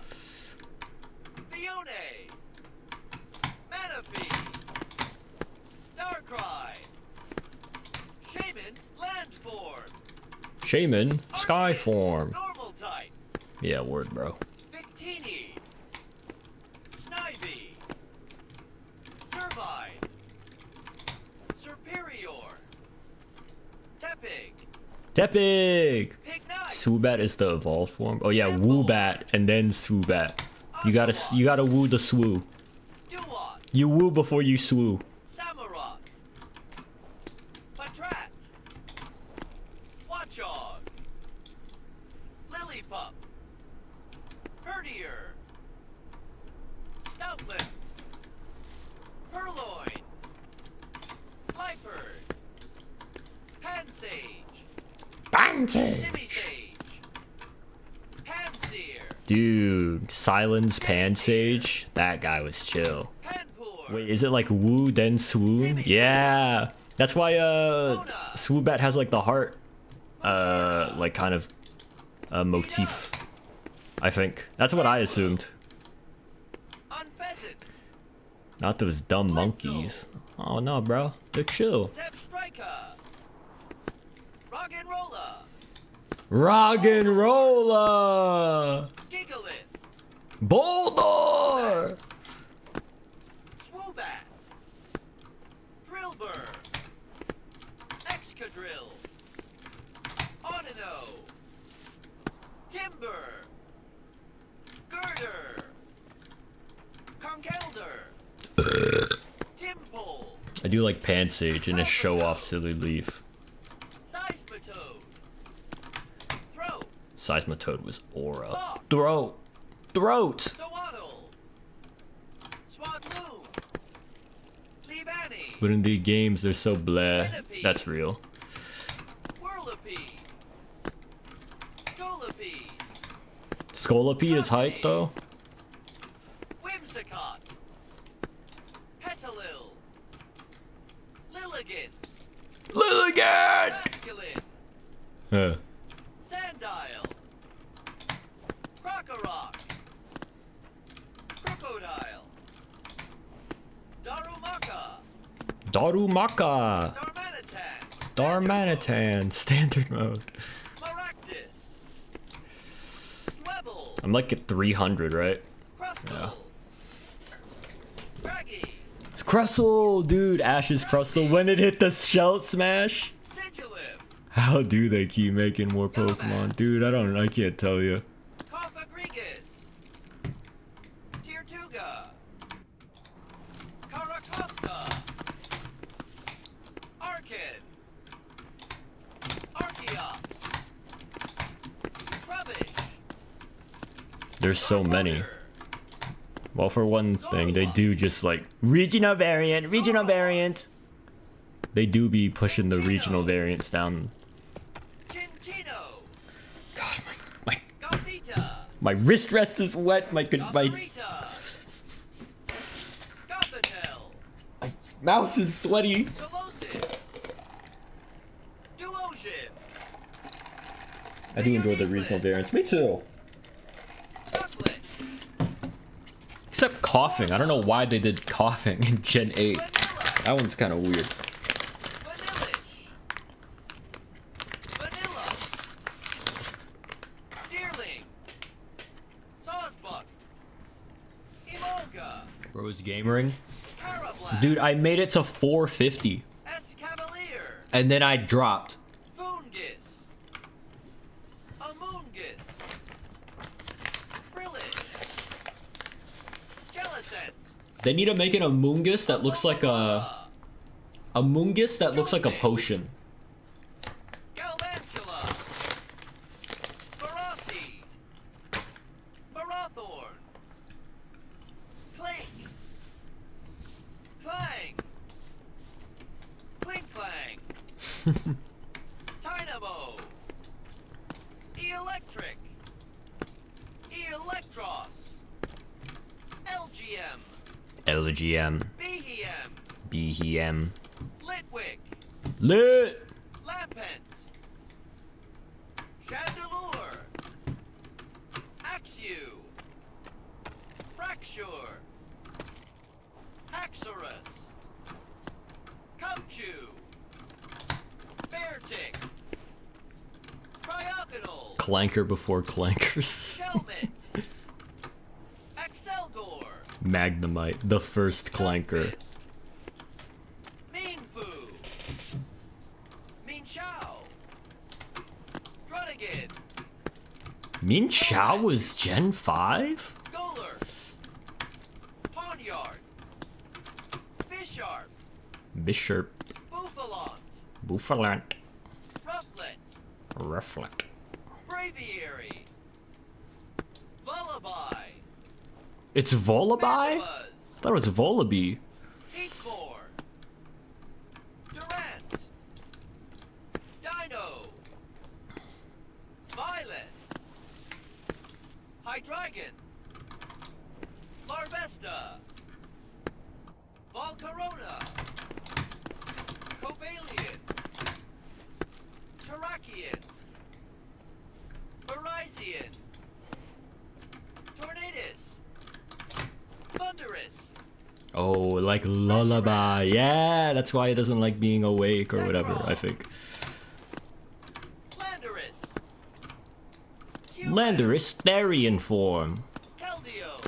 Fione. Manaphy. Darkrai. Shaman. Landform. Shaman, Arceus, Skyform. Normal type. Yeah, word, bro. Victini. Snivy. Servine. Superior. Tepig. Tepig! Pignite. Swoobat is the evolved form. Oh yeah, Woobat and then Swoobat. You gotta woo the swoo. Duat. You woo before you swoo. Samurott. Patrat. Watchog. Lillipup. Herdier. Stoutlift. Purloin. Liepard. Pansage. Bantay! Simisage. Panseer. Dude, Silence Pansage. That guy was chill. Panpour. Wait, is it like woo then swoon? Yeah. That's why Swoobat has like the heart like kind of motif. I think. That's what I assumed. Unpheasant. Not those dumb monkeys. Oh no, bro. They're chill. Zeb Striker. Roggenrola. Roggenrola! Gigalith. Boulder! Swoobat. Drillbur. Excadrill. Onino. Timber. Girder. Conkeldurr. Timpole. I do like Pansage and a show off Silly Leaf. Seismitoad. Throat. Seismitoad was aura. Fuck. Throat! Throat! Swaddle. Swadloon. Leavanny. But in the games, they're so bleh. That's real. Whirlipede. Scolipede. Scolipede is hype though. Whimsicott. Petalil. Lilligant. Lilligant! Masculine. Sandile. Krokorok. Crocodile. Darumaka. Darumaka! Darmanitan. Darmanitan, standard mode. Maractus. Dwebble. I'm like at 300, right? Crustle. Yeah. Craggy. It's Crustle, dude. Ash's Crustle. When it hit the Shell Smash. Sigilif. How do they keep making more Pokemon? Dude, I can't tell you. Cofagrigus. Tirtuga. Caracosta. Arkin. Archeops. Trubbish. There's so many. Well, for one thing, they do just like regional variant. They do be pushing the regional variants down. Chinchino. God, Gothita. My wrist rest is wet. My Gotharita. Gothatel. mouse is sweaty. Solosis. Duosion. I do enjoy the regional variants. Me too. Ducklet. Except coughing. I don't know why they did coughing in Gen 8. Vanilla. That one's kind of weird. Vanillish. Vanilla. Deerling. Sawsbuck. Emolga. Rose Gamering. Carablast. Dude, I made it to 450. Escavalier. And then I dropped. Fungus. Amoongus. Frillish. Jellicent. They need to make an Amoongus that looks like a... Amoongus that looks like a potion. Galvantula. Barassi. Barathorn. Clink. Clang. Clink clang. Dynamo. Electric. Electros. LGM. LGM. Behem. BHM. Litwick. Lit! Lampent. Chandelure. Axew. Fracture. Haxorus. Cumchew. Beartick. Cryogonal. Clanker before clankers. Shelmet. Axelgor. Magnemite, the first clanker. Tugfisk. Meanfu. Mean Chow. Drunigan. Mean Chow was Gen 5? Goler. Ponyard. Bisharp. Bishop. Buffalant. Buffalant. Rufflet. Rufflet. Braviary. Lullaby. It's Volaby? I Mandibuzz. thought it was Volaby. Heatsmore. Durant. Dino. Svilus. Hydreigon. Larvesta. Volcarona. Cobalion. Terrakion. Horizon. Tornadus. Thunderous. Oh, like Lullaby. Yeah, that's why it doesn't like being awake or whatever, I think. Landorus. Landorus Therian form. Keldeo.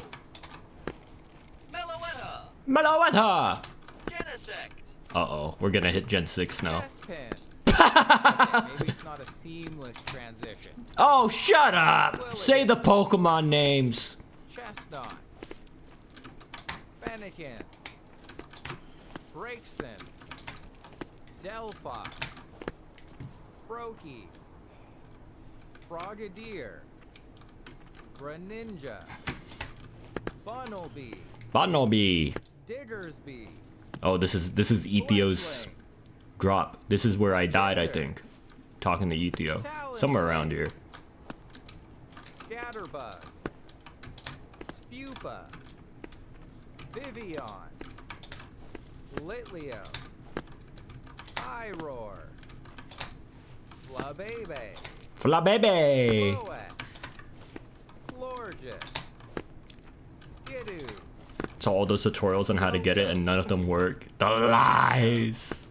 Meloetta. Meloetta! Genesect. Uh-oh, we're gonna hit Gen 6 now. Chestpin. Okay, maybe it's not a seamless transition. Oh, shut up! Say the Pokemon names. Chestnut. Fennekin. Braixen. Delphi. Froakie. Frogadier. Greninja. Bunnelby. Bunnelby. Diggersby. Oh, this is Ethio's Fledgling. drop. This is where I died, I think. Talking to Ethio. Somewhere around here. Scatterbug. Spupa. Vivian. Litleo. Iroar. Flabebe. Flabebe! Floette. Florges. Skidoo. So all those tutorials on how to get it and none of them work. The lies!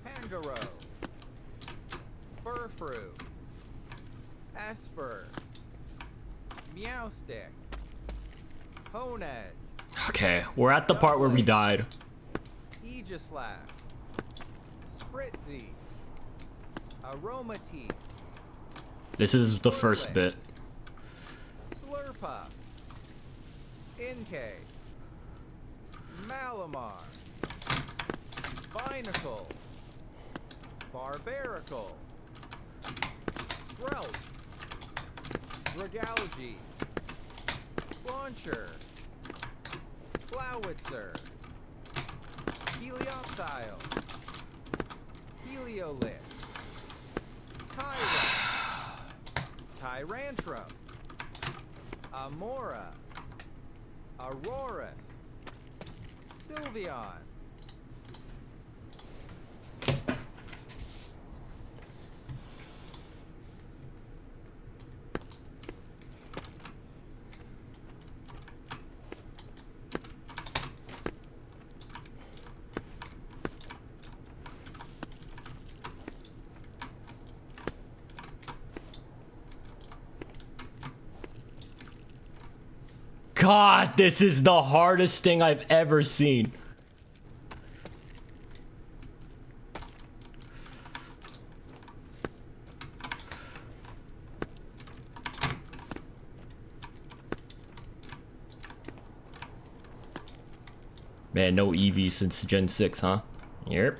Pangaro. Furfrou. Esper. Meowstick. Honed. Okay, we're at the part where we died. Aegislash. Spritzy. Aromatisse. This is the first bit. Slurpuff. Inkay. Malamar. Binacle. Barbarical. Sprout. Regalgy. Launcher. Flowitzer. Helioptile. Heliolith. Tyra. Tyrantrum. Amora, Auroras, Sylveon. God, this is the hardest thing I've ever seen. Man, no Eevee since Gen 6, huh? Yep.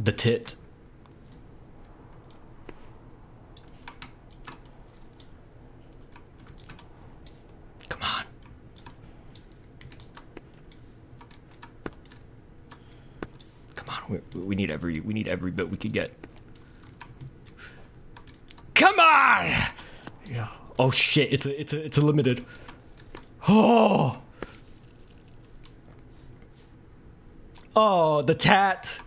The tit. Come on. Come on. We need every bit we could get. Come on. Yeah. Oh shit! It's a limited. Oh. Oh, the tat.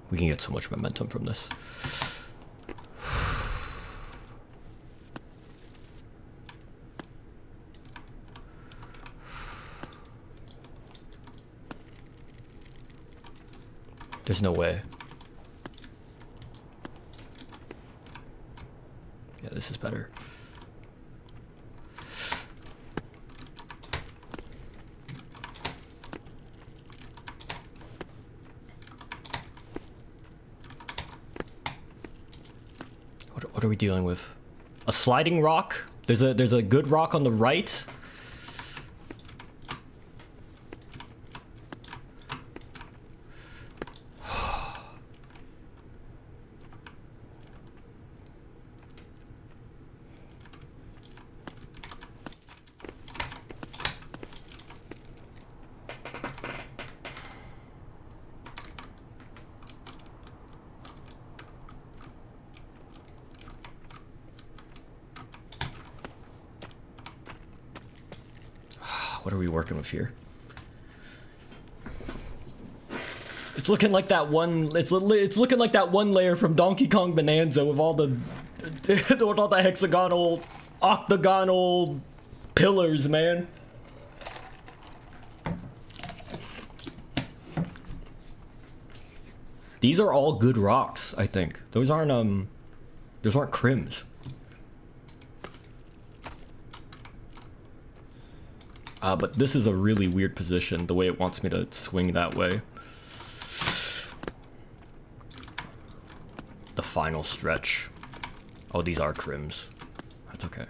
We can get so much momentum from this. There's no way. Yeah, this is better. What are we dealing with? A sliding rock? There's a good rock on the right. What are we working with here? It's looking like that one. It's looking like that one layer from Donkey Kong Bonanza with all the with all the hexagonal, octagonal pillars, man. These are all good rocks, I think. Those aren't crims. But this is a really weird position, the way it wants me to swing that way. The final stretch. Oh, these are crims. That's okay.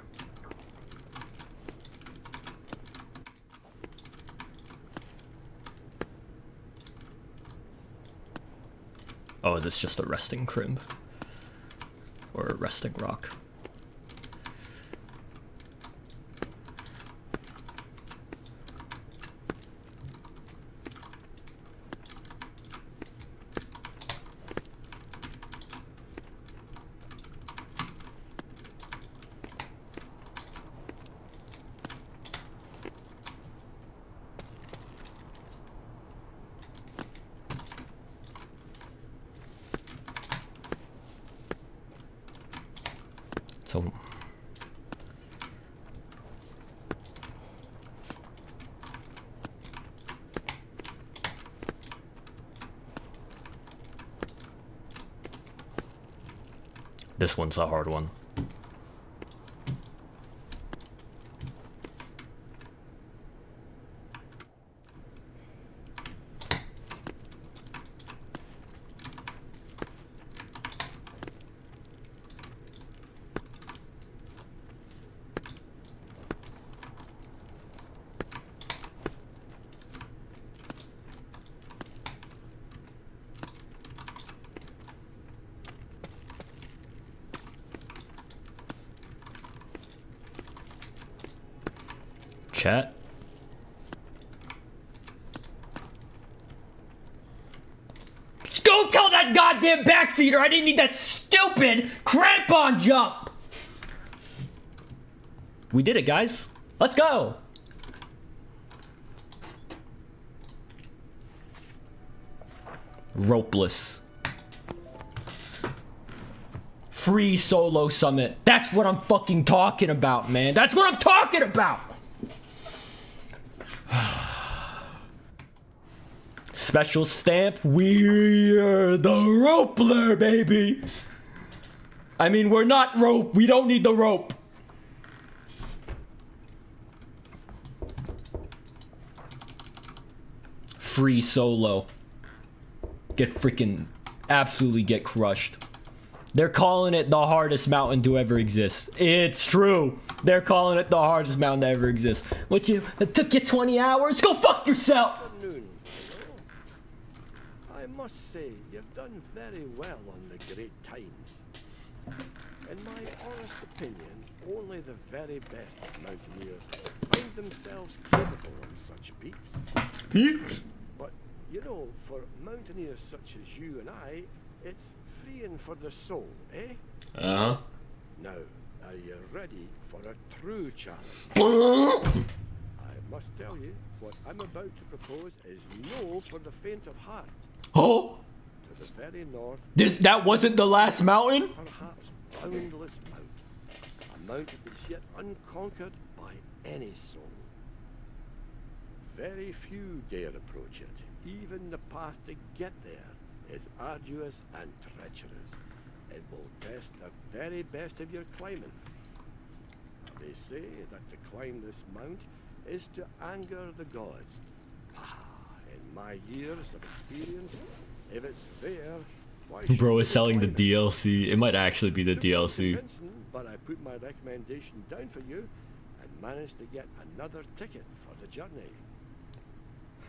Oh, is this just a resting crim? Or a resting rock? So this one's a hard one. Chat. Don't tell that goddamn backfeeder I didn't need that stupid crampon jump! We did it, guys. Let's go! Ropeless. Free solo summit. That's what I'm fucking talking about, man. That's what I'm talking about! Special stamp, we're the Ropler, baby! I mean, we're not rope, we don't need the rope. Free solo. Get freaking, absolutely get crushed. They're calling it the hardest mountain to ever exist. It's true. They're calling it the hardest mountain to ever exist. It took you 20 hours? Go fuck yourself! I must say, you've done very well on the great times. In my honest opinion, only the very best of mountaineers find themselves capable on such peaks. But, you know, for mountaineers such as you and I, it's freeing for the soul, eh? Uh-huh. Now, are you ready for a true challenge? I must tell you, what I'm about to propose is no for the faint of heart. Oh! To the very north. That wasn't the last mountain? Perhaps boundless mount. A mountain that's yet unconquered by any soul. Very few dare approach it. Even the path to get there is arduous and treacherous. It will test the very best of your climbing. They say that to climb this mount is to anger the gods. In my years of experience, if it's fair, why Bro is should selling the I climb it? DLC. It might actually be the It was DLC. convincing, but I put my recommendation down for you and managed to get another ticket for the journey.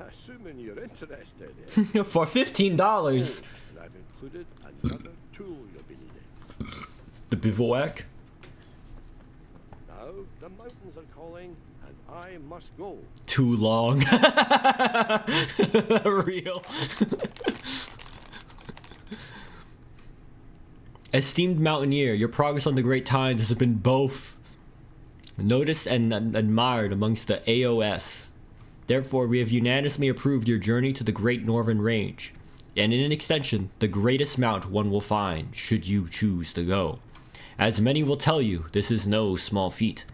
Assuming you're interested, eh? For $15. And I've included another tool you'll be needing. The bivouac? Now the mountains are calling, and I must go. Too long. Real. Esteemed mountaineer, your progress on the Great Times has been both noticed and admired amongst the AOS. Therefore, we have unanimously approved your journey to the Great Northern Range, and in an extension, the greatest mount one will find, should you choose to go. As many will tell you, this is no small feat.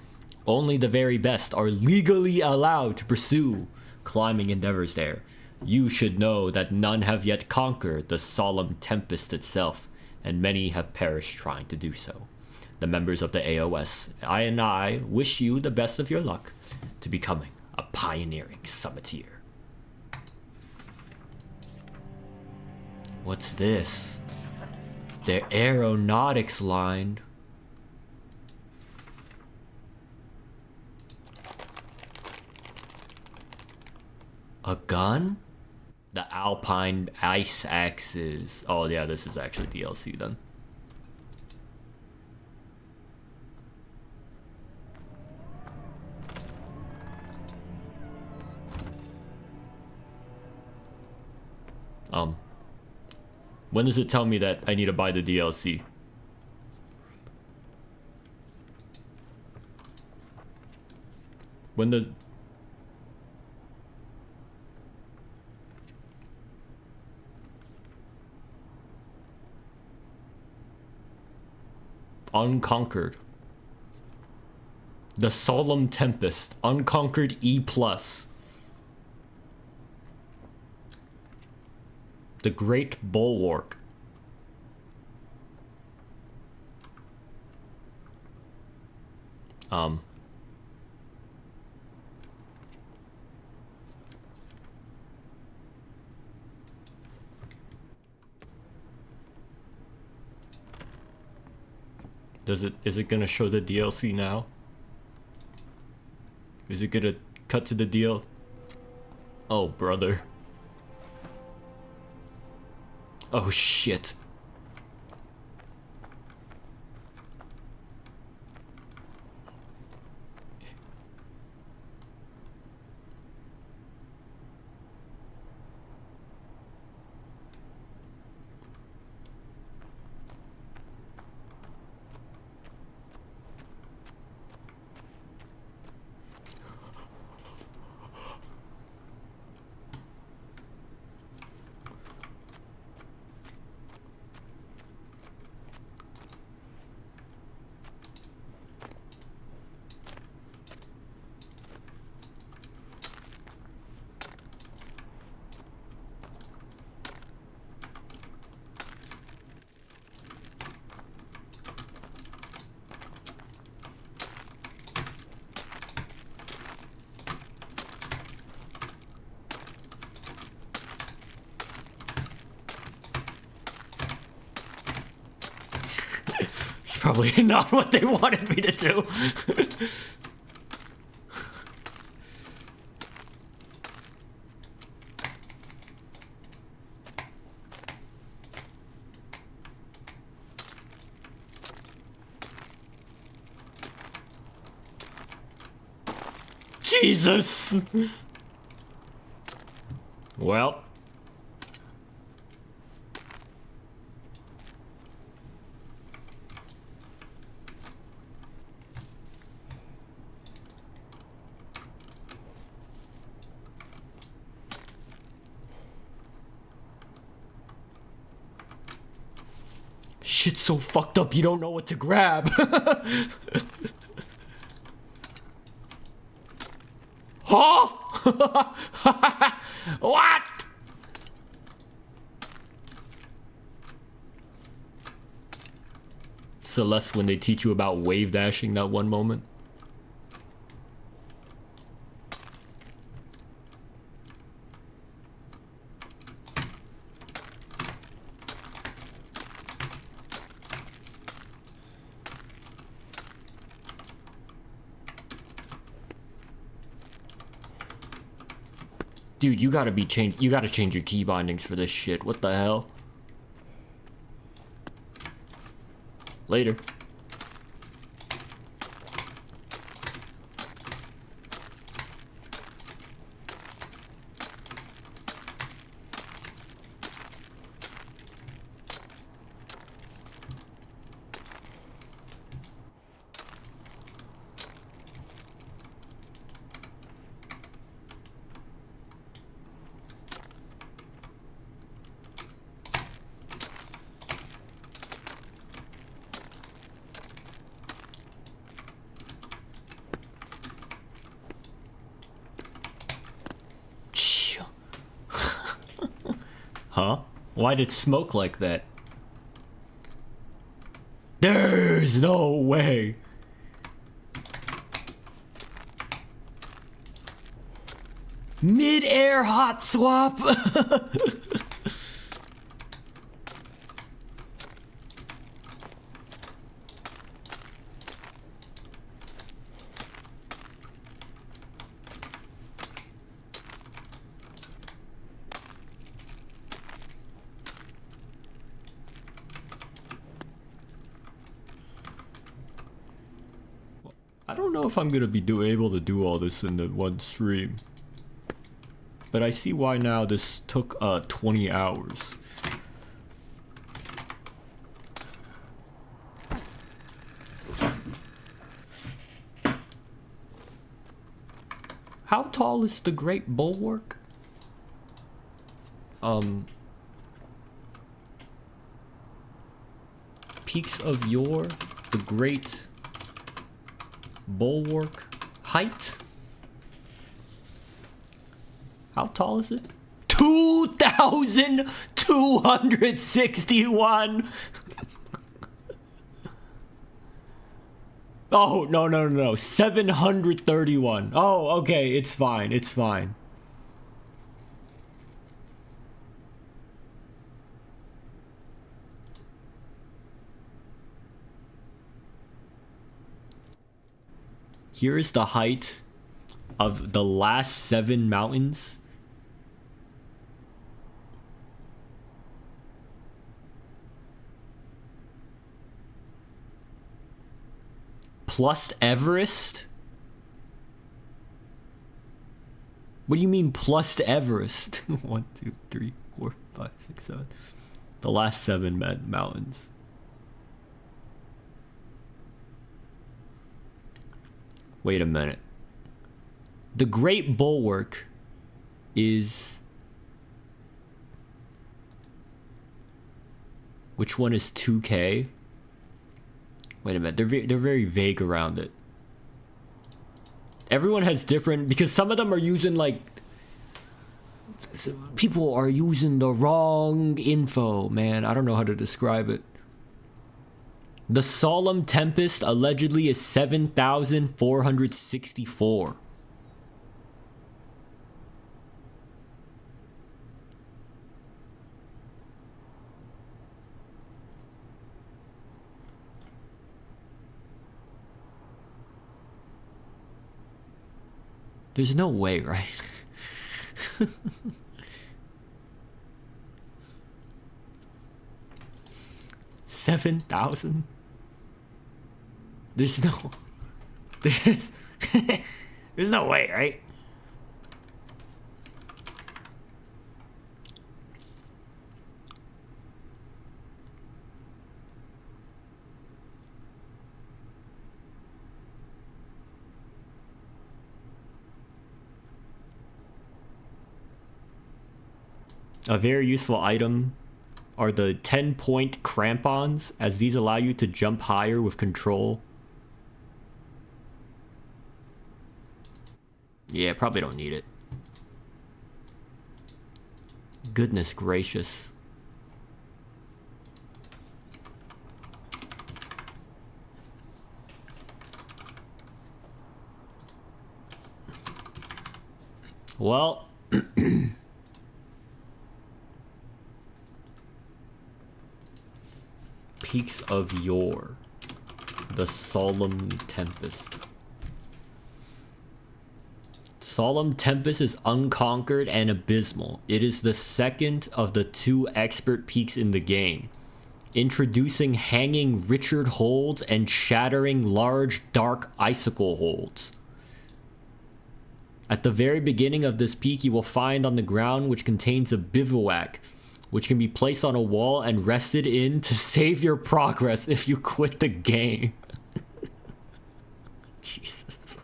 Only the very best are legally allowed to pursue climbing endeavors there. You should know that none have yet conquered the solemn tempest itself, and many have perished trying to do so. The members of the AOS, I wish you the best of your luck to becoming a pioneering summiteer. What's this? They're aeronautics lined. A gun? The Alpine Ice Axes. Oh yeah, this is actually DLC then. When does it tell me that I need to buy the DLC? When does... Unconquered. The Solemn Tempest, Unconquered E+. The Great Bulwark. Is it gonna show the DLC now? Is it gonna cut to the deal? Oh, brother. Oh, shit. It's probably not what they wanted me to do. Jesus. Well. Shit's so fucked up you don't know what to grab. Huh? What? Celeste, when they teach you about wave dashing that one moment. Dude, you gotta change your key bindings for this shit. What the hell? Later. Huh? Why'd it smoke like that? There's no way. Mid-air hot swap. I don't know if I'm gonna be able to do all this in the one stream, but I see why now this took 20 hours. How tall is the Great Bulwark? Peaks of Yore, the Great bulwark height. How tall is it? 2,261. Oh, no. 731. Oh, okay. It's fine. It's fine. Here is the height of the last 7 mountains. Plus Everest? What do you mean plus Everest? 1, 2, 3, 4, 5, 6, 7. The last 7 mountains. Wait a minute. The Great Bulwark is... Which one is 2K? Wait a minute, they're very vague around it. Everyone has different, because some of them are using like, people are using the wrong info, man. I don't know how to describe it. The Solemn Tempest allegedly is 7,464. There's no way, right? 7,000? There's no... There's no way, right? A very useful item are the 10-point crampons, as these allow you to jump higher with control. Yeah, probably don't need it. Goodness gracious. Well... Peaks of Yore. The Solemn Tempest. Solemn Tempest is unconquered and abysmal. It is the second of the 2 expert peaks in the game, introducing hanging Richard holds and shattering large dark icicle holds. At the very beginning of this peak, you will find on the ground which contains a bivouac, which can be placed on a wall and rested in to save your progress if you quit the game. Jesus.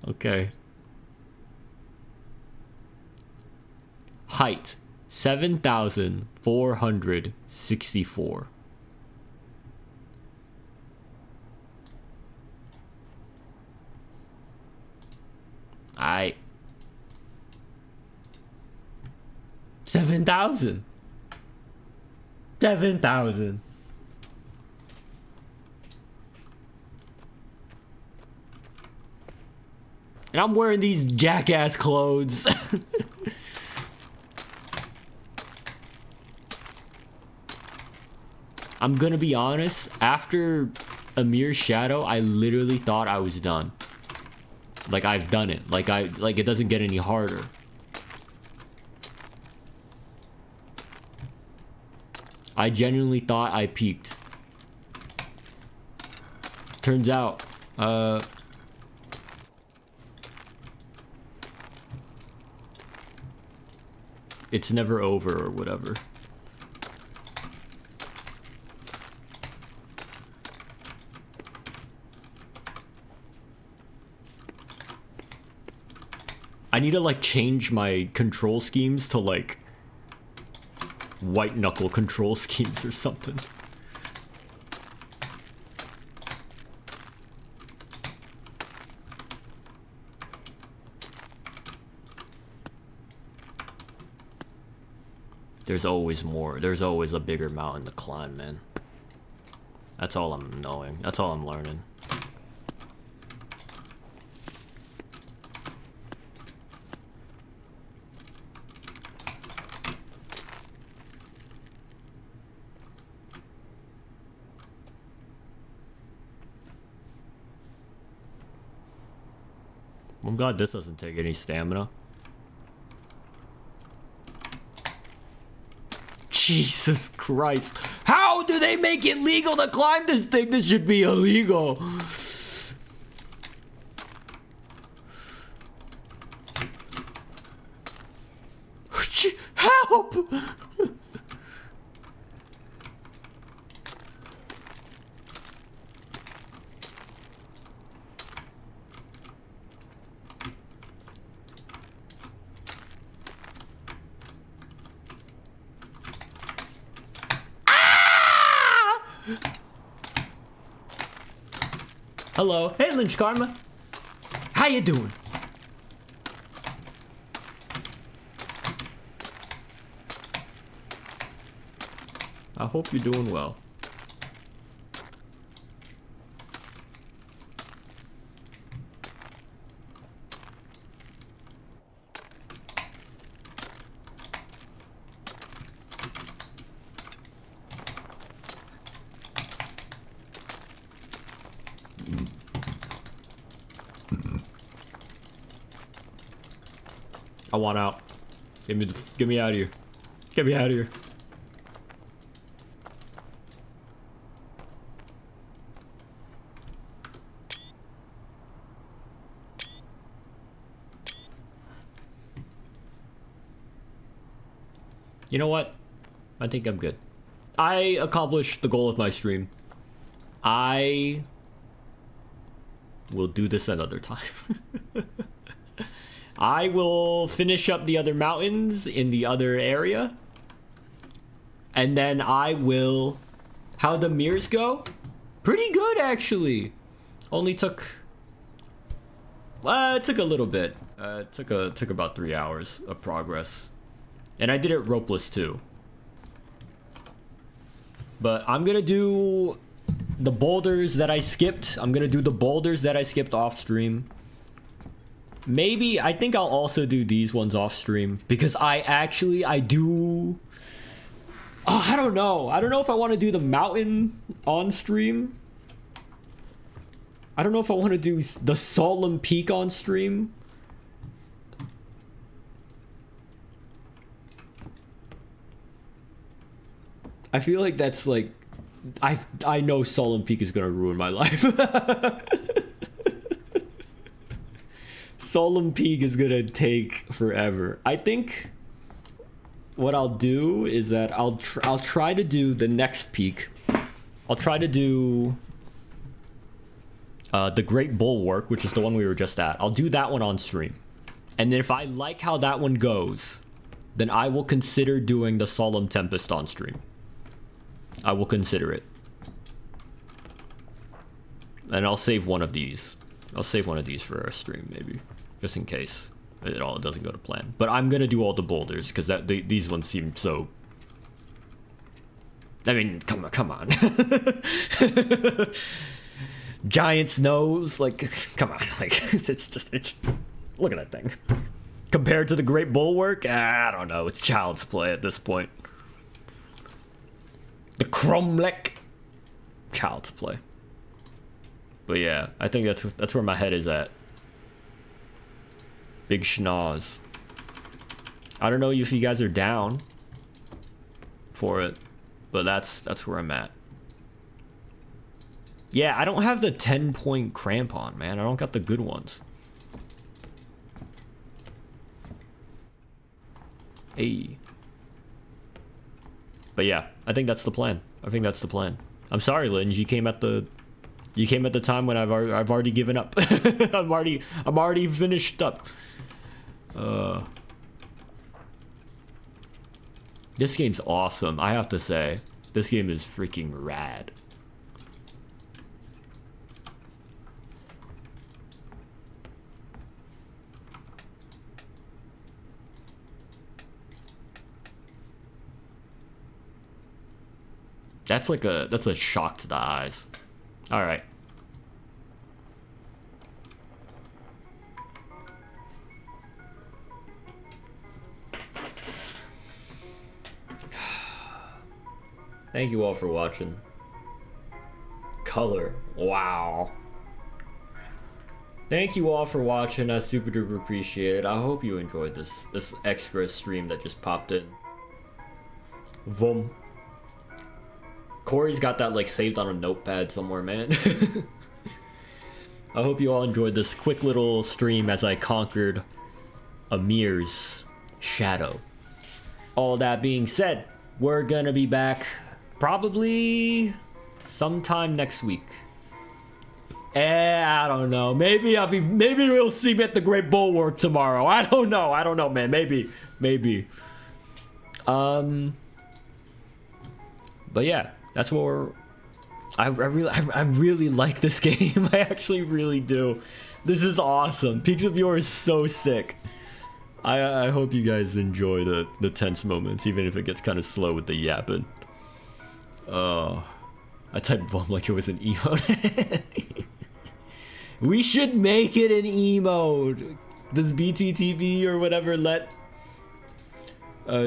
Okay. Height, 7,464. Aight. 7,000. 7,000. And I'm wearing these jackass clothes. I'm gonna be honest, after Amir's Shadow, I literally thought I was done. Like, I've done it. Like, it doesn't get any harder. I genuinely thought I peaked. Turns out, it's never over or whatever. I need to like change my control schemes to like white knuckle control schemes or something. There's always more. There's always a bigger mountain to climb, man. That's all I'm knowing. That's all I'm learning. I'm glad this doesn't take any stamina. Jesus Christ. How do they make it legal to climb this thing? This should be illegal. Help! Hello. Hey, Lynch Karma. How you doing? I hope you're doing well. I want out. Get me out of here. Get me out of here. You know what? I think I'm good. I accomplished the goal of my stream. I will do this another time. I will finish up the other mountains in the other area. And then I will... How'd the mirrors go? Pretty good, actually. Only took... it took a little bit. It took about 3 hours of progress. And I did it ropeless, too. But I'm gonna do the boulders that I skipped. I'm gonna do the boulders that I skipped off stream. Maybe, I think I'll also do these ones off stream. Because I do... Oh, I don't know. I don't know if I want to do the mountain on stream. I don't know if I want to do the Solemn Peak on stream. I feel like that's like... I know Solemn Peak is going to ruin my life. Solemn Peak is gonna take forever. I think what I'll do is that I'll try to do the next peak. I'll try to do the Great Bulwark, which is the one we were just at. I'll do that one on stream. And then if I like how that one goes, then I will consider doing the Solemn Tempest on stream. I will consider it. And I'll save one of these. I'll save one of these for our stream, maybe. Just in case it all doesn't go to plan. But I'm gonna do all the boulders, because these ones seem so... I mean, come on. Giant's nose, like, come on. Like, it's... Look at that thing. Compared to the Great Bulwark, I don't know. It's child's play at this point. The Cromlech. Child's play. But yeah, I think that's where my head is at. Big schnoz. I don't know if you guys are down for it, but that's where I'm at. Yeah, I don't have the 10-point crampon, man. I don't got the good ones. Hey. But yeah, I think that's the plan. I think that's the plan. I'm sorry, Linge. You came at the time when I've already given up. I'm already finished up. This game's awesome, I have to say. This game is freaking rad. That's a shock to the eyes. All right. Thank you all for watching. Color. Wow. Thank you all for watching. I super duper appreciate it. I hope you enjoyed this extra stream that just popped in. Vum. Corey's got that like saved on a notepad somewhere, man. I hope you all enjoyed this quick little stream as I conquered Amir's shadow. All that being said, we're gonna be back probably sometime next week. I don't know. Maybe we'll see me at the Great Bulwark tomorrow. I don't know, man. Maybe. But yeah, that's what I really like this game. I actually really do. This is awesome. Peaks of Yore is so sick. I hope you guys enjoy the tense moments, even if it gets kind of slow with the yapping. I typed Vom like it was an emote. We should make it an emote. Does BTTV or whatever let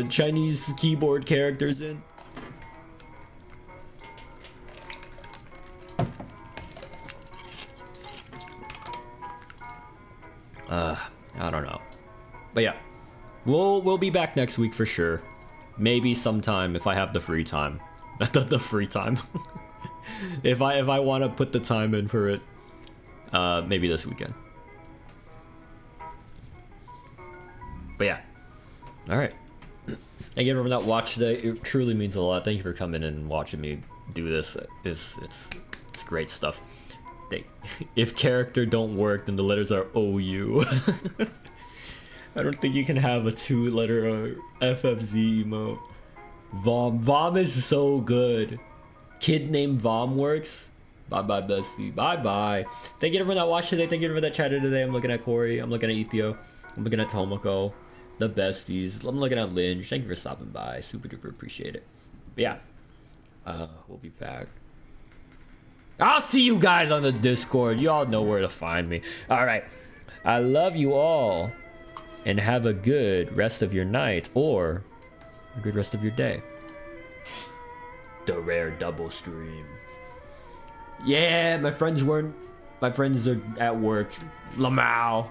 Chinese keyboard characters in? I don't know. But yeah, we'll be back next week for sure. Maybe sometime if I have the free time. the free time. if I want to put the time in for it, maybe this weekend. But yeah, all right. Thank you everyone that watched today. It truly means a lot. Thank you for coming in and watching me do this. It's great stuff. If character don't work, then the letters are OU. I don't think you can have a 2-letter FFZ emote. Vom is so good. Kid named Vom works. Bye bye, bestie. Bye bye. Thank you everyone that watched today. Thank you everyone that chatted today. I'm looking at Corey. I'm looking at Ethio. I'm looking at Tomoko. The besties. I'm looking at Lynch. Thank you for stopping by. Super duper appreciate it. But yeah. We'll be back. I'll see you guys on the Discord. You all know where to find me. All right. I love you all. And have a good rest of your night. Or a good rest of your day. The rare double stream. Yeah, my friends are at work. Lamau.